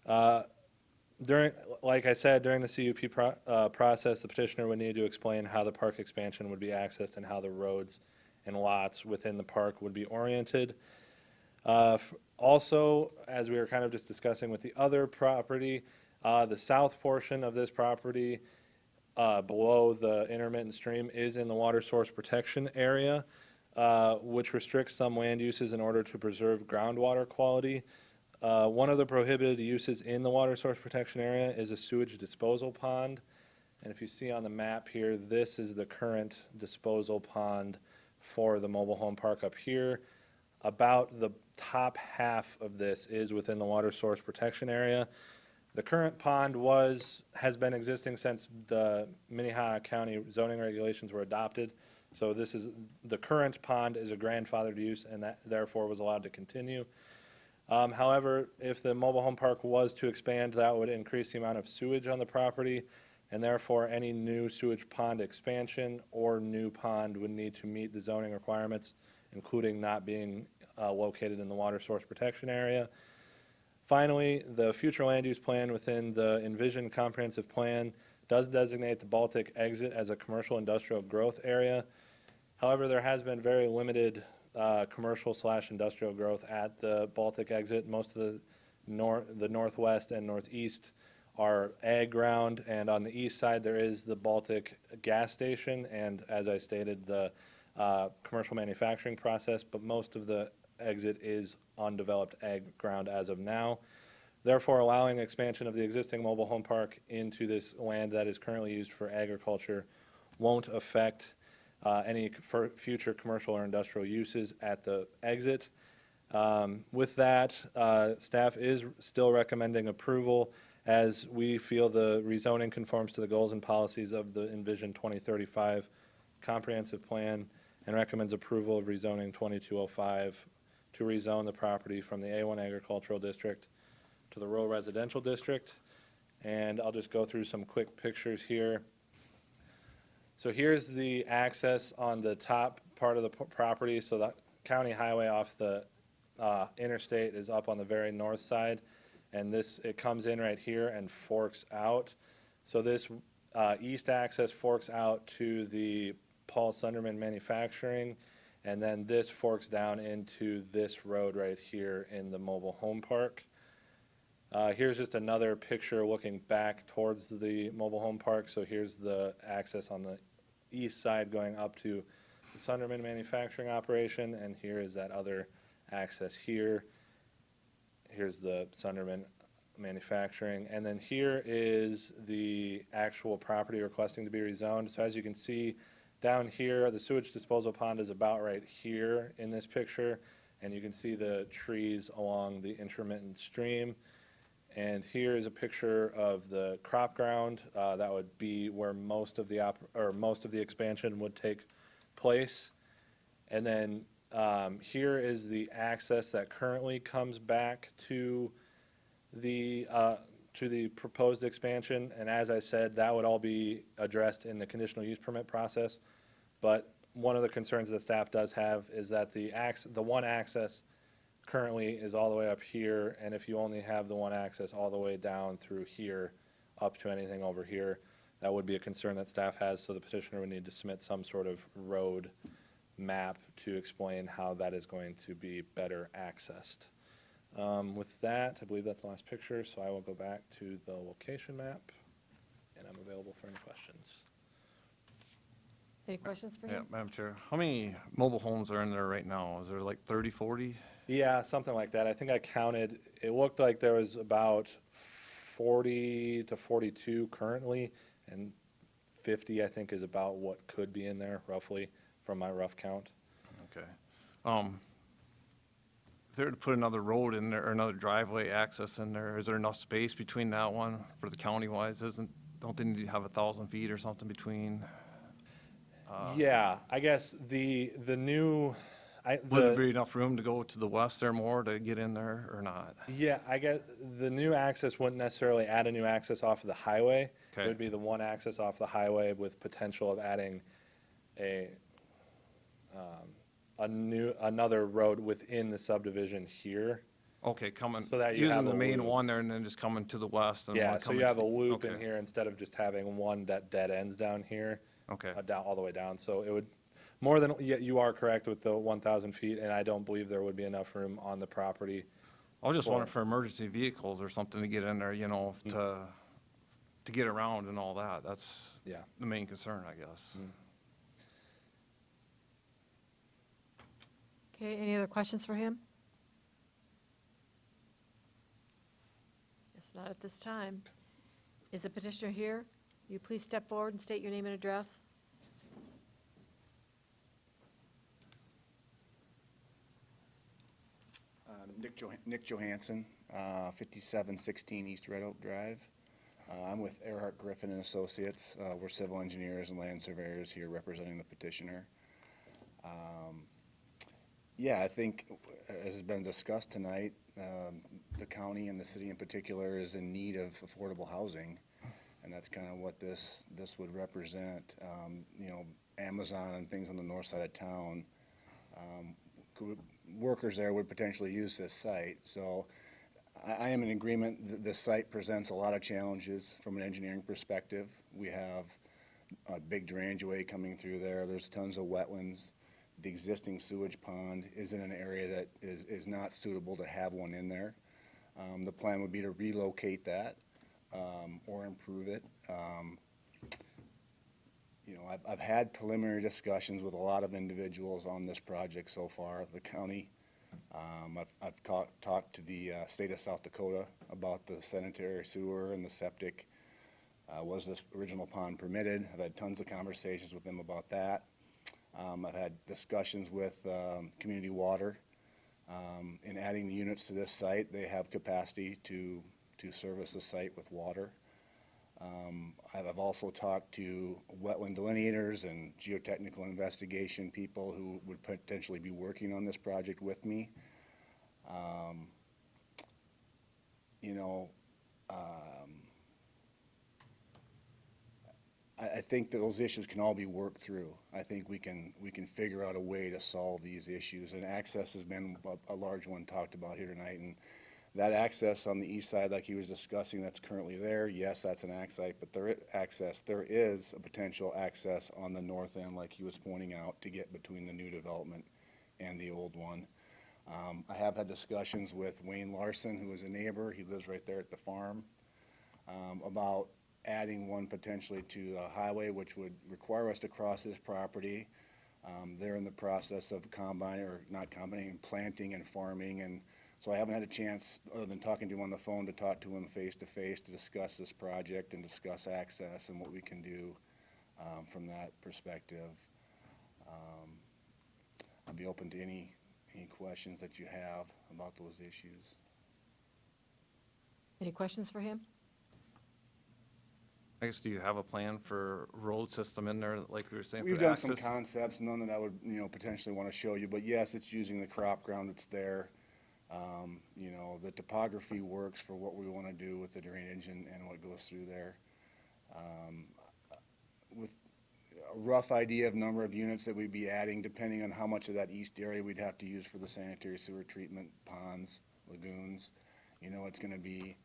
Like I said, during the CUP process, the petitioner would need to explain how the park expansion would be accessed and how the roads and lots within the park would be oriented. Also, as we were kind of just discussing with the other property, the south portion of this property, below the intermittent stream, is in the water source protection area, which restricts some land uses in order to preserve groundwater quality. One of the prohibited uses in the water source protection area is a sewage disposal pond. And if you see on the map here, this is the current disposal pond for the mobile home park up here. About the top half of this is within the water source protection area. The current pond has been existing since the Minnehaha County zoning regulations were adopted. So the current pond is a grandfathered use and that therefore was allowed to continue. However, if the mobile home park was to expand, that would increase the amount of sewage on the property, and therefore any new sewage pond expansion or new pond would need to meet the zoning requirements, including not being located in the water source protection area. Finally, the future land use plan within the envisioned comprehensive plan does designate the Baltic exit as a commercial industrial growth area. However, there has been very limited commercial/industrial growth at the Baltic exit. Most of the northwest and northeast are ag ground, and on the east side there is the Baltic gas station and, as I stated, the commercial manufacturing process, but most of the exit is undeveloped ag ground as of now. Therefore, allowing expansion of the existing mobile home park into this land that is currently used for agriculture won't affect any future commercial or industrial uses at the exit. With that, staff is still recommending approval as we feel the rezoning conforms to the goals and policies of the Envision 2035 comprehensive plan and recommends approval of rezoning 2205 to rezone the property from the A1 agricultural district to the rural residential district. And I'll just go through some quick pictures here. So here's the access on the top part of the property. So the county highway off the interstate is up on the very north side. And it comes in right here and forks out. So this east access forks out to the Paul Sunderman Manufacturing. And then this forks down into this road right here in the mobile home park. Here's just another picture looking back towards the mobile home park. So here's the access on the east side going up to the Sunderman manufacturing operation, and here is that other access here. Here's the Sunderman manufacturing, and then here is the actual property requesting to be rezoned. So as you can see down here, the sewage disposal pond is about right here in this picture, and you can see the trees along the intermittent stream. And here is a picture of the crop ground. That would be where most of the expansion would take place. And then here is the access that currently comes back to the proposed expansion. And as I said, that would all be addressed in the conditional use permit process. But one of the concerns that staff does have is that the one access currently is all the way up here, and if you only have the one access all the way down through here up to anything over here, that would be a concern that staff has, so the petitioner would need to submit some sort of road map to explain how that is going to be better accessed. With that, I believe that's the last picture, so I will go back to the location map, and I'm available for any questions. Any questions for Yeah, him? Madam Chair, how many mobile homes are in there right now? Is there like 30, 40? Yeah, something like that. I think I counted, it looked like there was about 40 to 42 currently, and 50, I think, is about what could be in there, roughly, from my rough count. Okay. If they were to put another road in there, or another driveway access in there, is there enough space between that one for the county-wise? Don't they need to have 1,000 feet or something between? Yeah, I guess the new Would there be enough room to go to the west there more to get in there or not? Yeah, I get, the new access wouldn't necessarily add a new access off of the highway. It Okay. would be the one access off the highway with potential of adding another road within the subdivision here. Okay, coming, So that you using have the a main loop. one there and then just coming to the west and Yeah, one so coming you have to a the- loop in okay, here instead of just having one that dead ends down here. Okay. Down, all the way down, so it would, more than, yeah, you are correct with the 1,000 feet, and I don't believe there would be enough room on the property. I was just for- wondering for emergency vehicles or something to get in there, you know, to get around and all that. That's Yeah. the main concern, I guess. Okay, any other questions for him? Yes, not at this time. Is the petitioner here? Will you please step forward and state your name and address? Nick Johansson, 5716 East Red Oak Drive. I'm with Earhart Griffin and Associates. We're civil engineers and land surveyors here representing the petitioner. Yeah, I think, as has been discussed tonight, the county and the city in particular is in need of affordable housing, and that's kind of what this would represent. You know, Amazon and things on the north side of town, workers there would potentially use this site. So I am in agreement that this site presents a lot of challenges from an engineering perspective. We have a big drainage way coming through there. There's tons of wetlands. The existing sewage pond is in an area that is not suitable to have one in there. The plan would be to relocate that or improve it. You know, I've had preliminary discussions with a lot of individuals on this project so far. The county, I've talked to the state of South Dakota about the sanitary sewer and the septic. Was this original pond permitted? I've had tons of conversations with them about that. I've had discussions with Community Water. In adding the units to this site, they have capacity to service the site with water. I've also talked to wetland delineators and geotechnical investigation people who would potentially be working on this project with me. You know, I think that those issues can all be worked through. I think we can figure out a way to solve these issues, and access has been a large one talked about here tonight. And that access on the east side, like he was discussing, that's currently there, yes, that's an access, but there is a potential access on the north end, like he was pointing out, to get between the new development and the old one. I have had discussions with Wayne Larson, who is a neighbor, he lives right there at the farm, about adding one potentially to the highway, which would require us to cross his property. They're in the process of planting and farming, and so I haven't had a chance, other than talking to him on the phone, to talk to him face to face to discuss this project and discuss access and what we can do from that perspective. I'll be open to any questions that you have about those issues. Any questions for him? I guess, do you have a plan for road system in there, like we were saying, for We've the done some access? concepts, none that I would, potentially want to show you, but yes, it's using the crop ground that's there. The topography works for what we want to do with the drainage and what goes through there. With a rough idea of number of units that we'd be adding, depending on how much of that east area we'd have to use for the sanitary sewer treatment, ponds, lagoons. It's going to be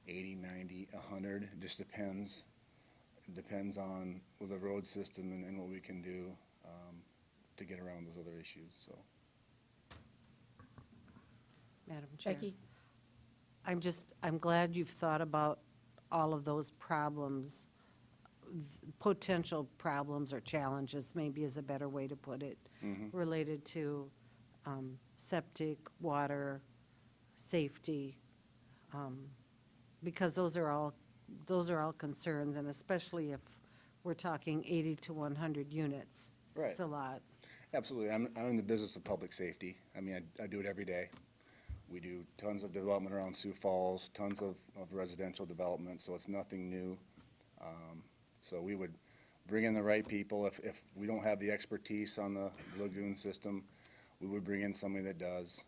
80, 90, 100, it just depends. It depends on with the road system and what we can do to get around those other issues, so. Madam Chair. Becky? I'm glad you've thought about all of those problems, potential problems or challenges, maybe is a better way to put it, related to septic, water, safety, because those are all concerns, and especially if we're talking 80 to 100 units. Right. It's a lot. Absolutely. I'm in the business of public safety. I mean, I do it every day. We do tons of development around Sioux Falls, tons of residential development, so it's nothing new. So we would bring in the right people. If we don't have the expertise on the lagoon system, we would bring in somebody that does.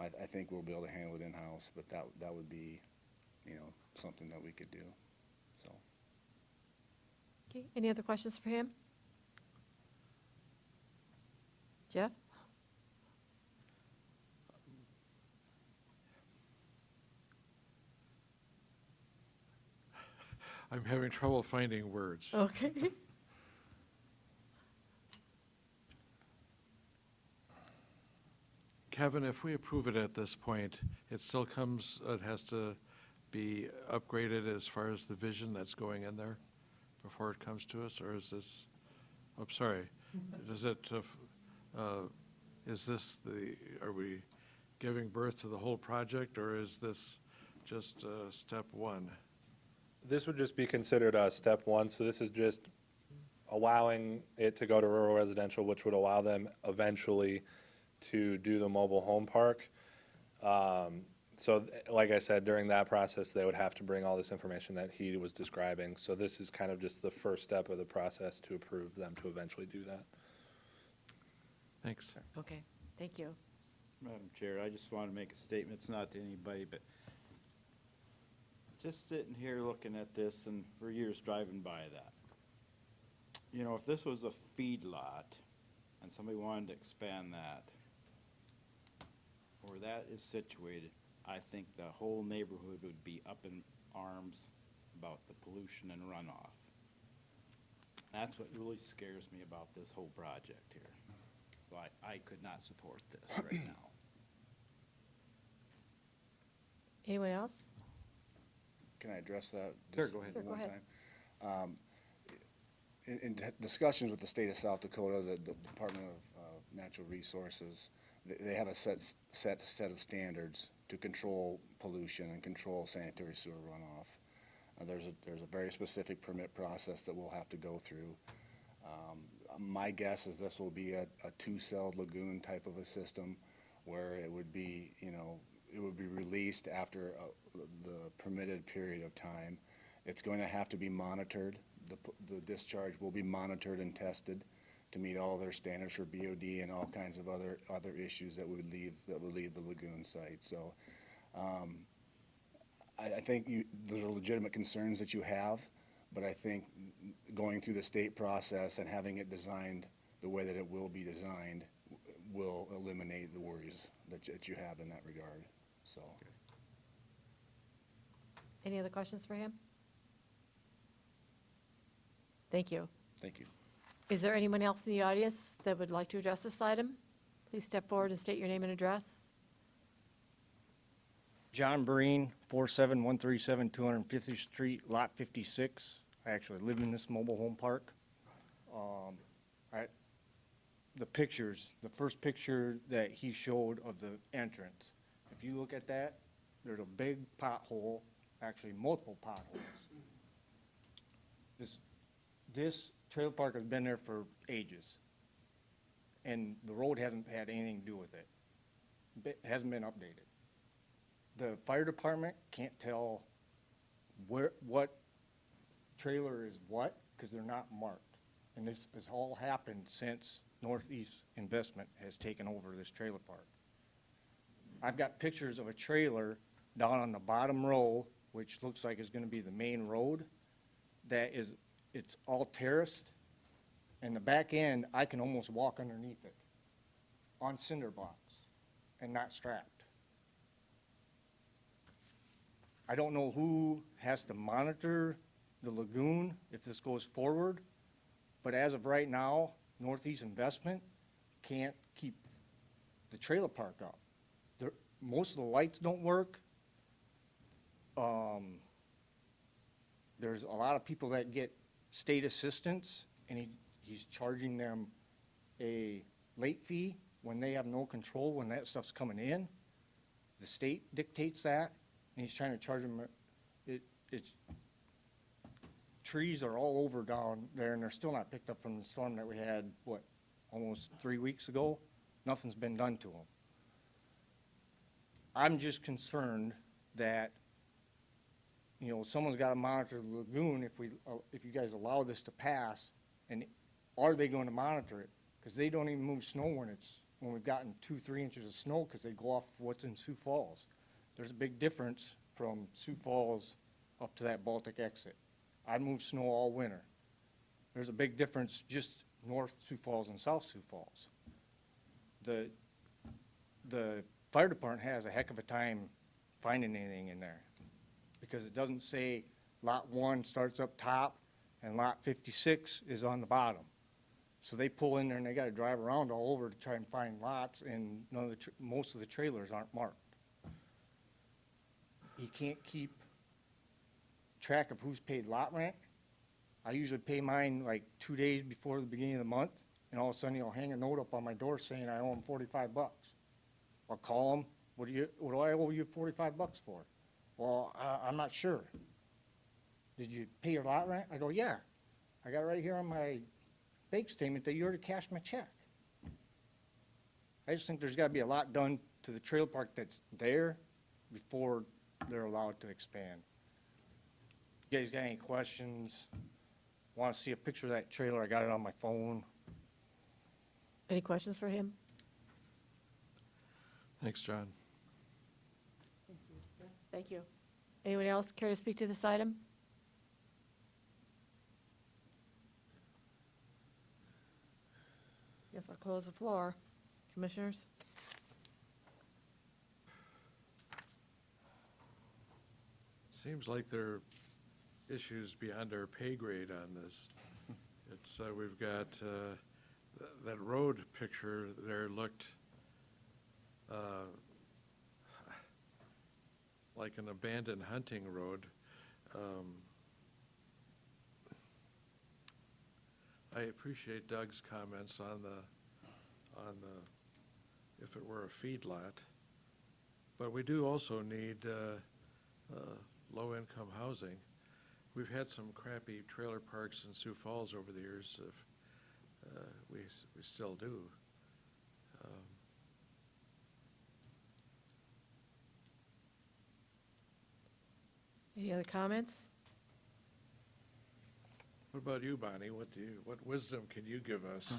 I think we'll be able to handle it in-house, but that would be, something that we could do, so. Okay, any other questions for him? Jeff? I'm having trouble finding words. Okay. Kevin, if we approve it at this point, it still comes, it has to be upgraded as far as the vision that's going in there before it comes to us, or is this, I'm sorry, is it, is this are we giving birth to the whole project, or is this just step one? This would just be considered step one, so this is just allowing it to go to rural residential, which would allow them eventually to do the mobile home park. Like I said, during that process, they would have to bring all this information that he was describing. So this is kind of just the first step of the process to approve them to eventually do that. Thanks. Okay, thank you. Madam Chair, I just want to make a statement. It's not to anybody, but just sitting here looking at this and for years driving by that. If this was a feed lot and somebody wanted to expand that, where that is situated, I think the whole neighborhood would be up in arms about the pollution and runoff. That's what really scares me about this whole project here. So I could not support this right now. Anyone else? Can I address that? Sure, just go ahead. Sure, go one ahead. time? In discussions with the state of South Dakota, the Department of Natural Resources, they have a set of standards to control pollution and control sanitary sewer runoff. There's a very specific permit process that we'll have to go through. My guess is this will be a two-celled lagoon type of a system where it would be, it would be released after the permitted period of time. It's going to have to be monitored. The discharge will be monitored and tested to meet all their standards for BOD and all kinds of other issues that would leave the lagoon site. So I think those are legitimate concerns that you have, but I think going through the state process and having it designed the way that it will be designed will eliminate the worries that you have in that regard. So. Any other questions for him? Thank you. Thank you. Is there anyone else in the audience that would like to address this item? Please step forward and state your name and address. John Breen, 47137 250th Street, Lot 56. I actually live in this mobile home park. The pictures, the first picture that he showed of the entrance, if you look at that, there's a big pothole, actually multiple potholes. This trailer park has been there for ages, and the road hasn't had anything to do with it. It hasn't been updated. The fire department can't tell what trailer is what, because they're not marked. And this has all happened since Northeast Investment has taken over this trailer park. I've got pictures of a trailer down on the bottom row, which looks like it's gonna be the main road, it's all terraced, and the back end, I can almost walk underneath it on cinder blocks and not strapped. I don't know who has to monitor the lagoon if this goes forward, but as of right now, Northeast Investment can't keep the trailer park up. Most of the lights don't work. There's a lot of people that get state assistance, and he's charging them a late fee when they have no control when that stuff's coming in. The state dictates that, and he's trying to charge them. Trees are all over down there, and they're still not picked up from the storm that we had, almost 3 weeks ago? Nothing's been done to them. I'm just concerned that, someone's got to monitor the lagoon if you guys allow this to pass, and are they going to monitor it? Because they don't even move snow when it's when we've gotten 2-3 inches of snow, because they go off what's in Sioux Falls. There's a big difference from Sioux Falls up to that Baltic exit. I moved snow all winter. There's a big difference just north Sioux Falls and south Sioux Falls. The fire department has a heck of a time finding anything in there, because it doesn't say lot 1 starts up top and lot 56 is on the bottom. So they pull in there and they gotta drive around all over to try and find lots, and none of the, most of the trailers aren't marked. You can't keep track of who's paid lot rent. I usually pay mine like 2 days before the beginning of the month, and all of a sudden he'll hang a note up on my door saying I owe him $45. I'll call him, what do I owe you $45 for? Well, I'm not sure. Did you pay your lot rent? I go, yeah. I got it right here on my bank statement that you already cashed my check. I just think there's gotta be a lot done to the trailer park that's there before they're allowed to expand. You guys got any questions? Want to see a picture of that trailer? I got it on my phone. Any questions for him? Thanks, John. Thank you. Anyone else care to speak to this item? Guess I'll close the floor. Commissioners? Seems like there are issues beyond our pay grade on this. It's, we've got, that road picture there looked like an abandoned hunting road. I appreciate Doug's comments on the, if it were a feedlot, but we do also need low-income housing. We've had some crappy trailer parks in Sioux Falls over the years. We still do. Any other comments? What about you, Bonnie? What wisdom can you give us?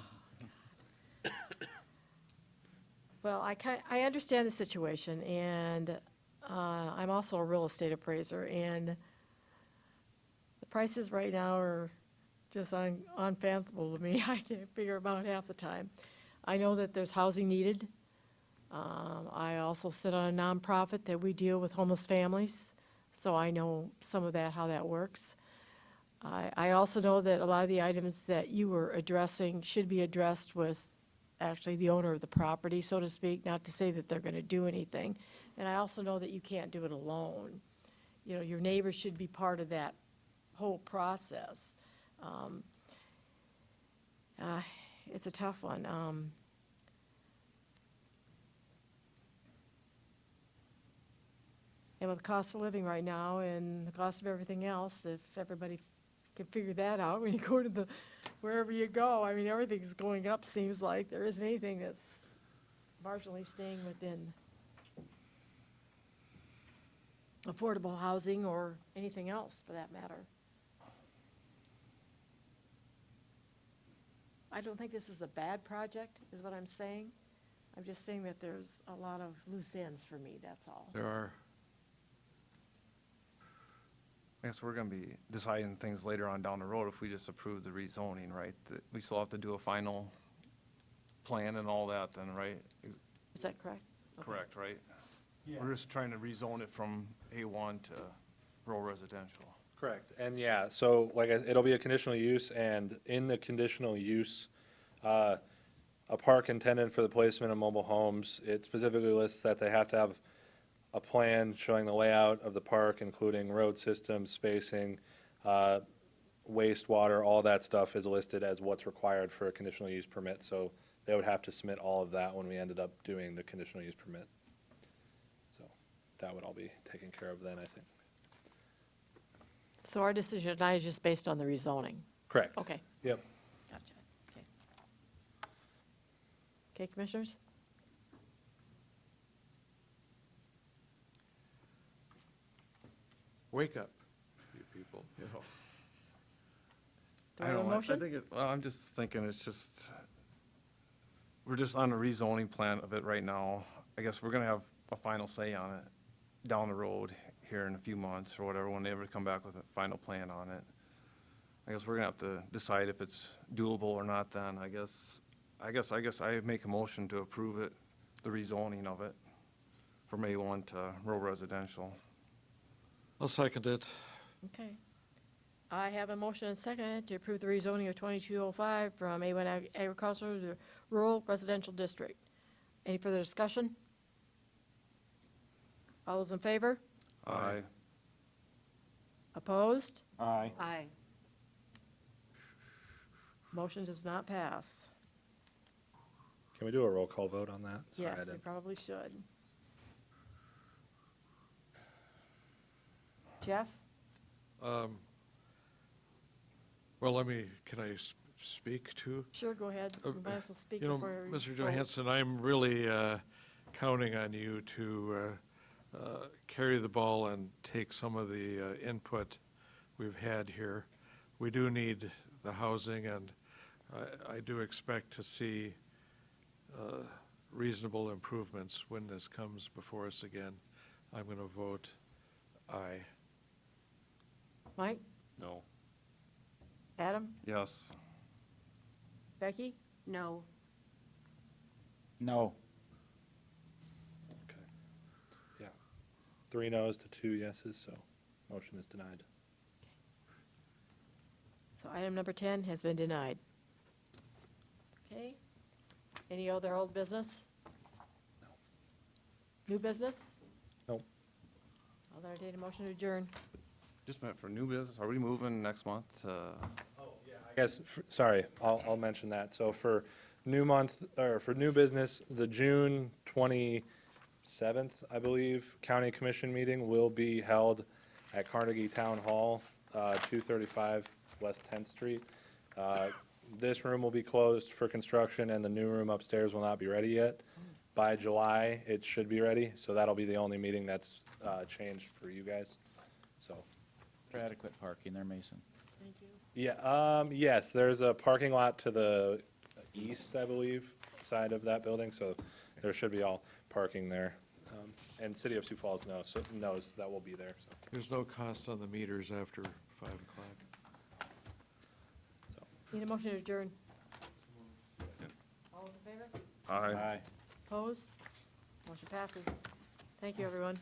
Well, I understand the situation, and I'm also a real estate appraiser, and the prices right now are just unfathomable to me. I can't figure them out half the time. I know that there's housing needed. I also sit on a nonprofit that we deal with homeless families, so I know some of that, how that works. I also know that a lot of the items that you were addressing should be addressed with actually the owner of the property, so to speak, not to say that they're going to do anything. And I also know that you can't do it alone. You know, your neighbors should be part of that whole process. It's a tough one. And with the cost of living right now and the cost of everything else, if everybody can figure that out when you go to wherever you go, I mean, everything's going up, seems like. There isn't anything that's marginally staying within affordable housing or anything else, for that matter. I don't think this is a bad project, is what I'm saying. I'm just saying that there's a lot of loose ends for me, that's all. There are. I guess we're gonna be deciding things later on down the road if we just approve the rezoning, right? We still have to do a final plan and all that then, right? Is that correct? Okay. Correct, right? We're just trying to rezone it from A1 to rural residential. Correct, and yeah, so like, it'll be a conditional use, and in the conditional use, a park intended for the placement of mobile homes, it specifically lists that they have to have a plan showing the layout of the park, including road systems, spacing, wastewater, all that stuff is listed as what's required for a conditional use permit, so they would have to submit all of that when we ended up doing the conditional use permit. So that would all be taken care of then, I think. So our decision tonight is just based on the rezoning? Correct. Okay, Yep. gotcha, okay. Okay, commissioners? Wake up, you people, you know. Do I have a don't know, motion? I think well, I'm just thinking it's just, we're just on a rezoning plan of it right now. I guess we're gonna have a final say on it down the road here in a few months or whatever, when they ever come back with a final plan on it. I guess we're gonna have to decide if it's doable or not then. I guess I make a motion to approve it, the rezoning of it from A1 to rural residential. I'll second it. Okay. I have a motion and second to approve the rezoning of 2205 from A1 agricultural to rural residential district. Any further discussion? All those in favor? Aye. Opposed? Aye. Aye. Motion does not pass. Can we do a roll call vote on that? Sorry, I Yes, we didn't- probably should. Jeff? Well, can I speak too? Sure, go ahead. You might as well speak You know, before we Mr. vote. Johansson, I'm really counting on you to carry the ball and take some of the input we've had here. We do need the housing, and I do expect to see reasonable improvements when this comes before us again. I'm going to vote aye. Mike? No. Adam? Yes. Becky? No. No. Okay. Yeah. 3 noes to 2 yeses, so motion is denied. So item number 10 has been denied. Okay. Any other old business? No. New business? Nope. I'll entertain a motion to adjourn. Just meant for new business, are we moving next month to? I guess, sorry, I'll mention that. So for new month, or for new business, the June 27th, I believe, county commission meeting will be held at Carnegie Town Hall, 235 West 10th Street. This room will be closed for construction, and the new room upstairs will not be ready yet. By July, it should be ready, so that'll be the only meeting that's changed for you guys, so. For adequate parking there, Mason. Thank you. Yeah, yes, there's a parking lot to the east, I believe, side of that building, so there should be all parking there. And City of Sioux Falls knows that will be there, so. There's no cost on the meters after 5 o'clock. Need a motion to adjourn. All those in favor? Aye. Opposed? Motion passes. Thank you, everyone.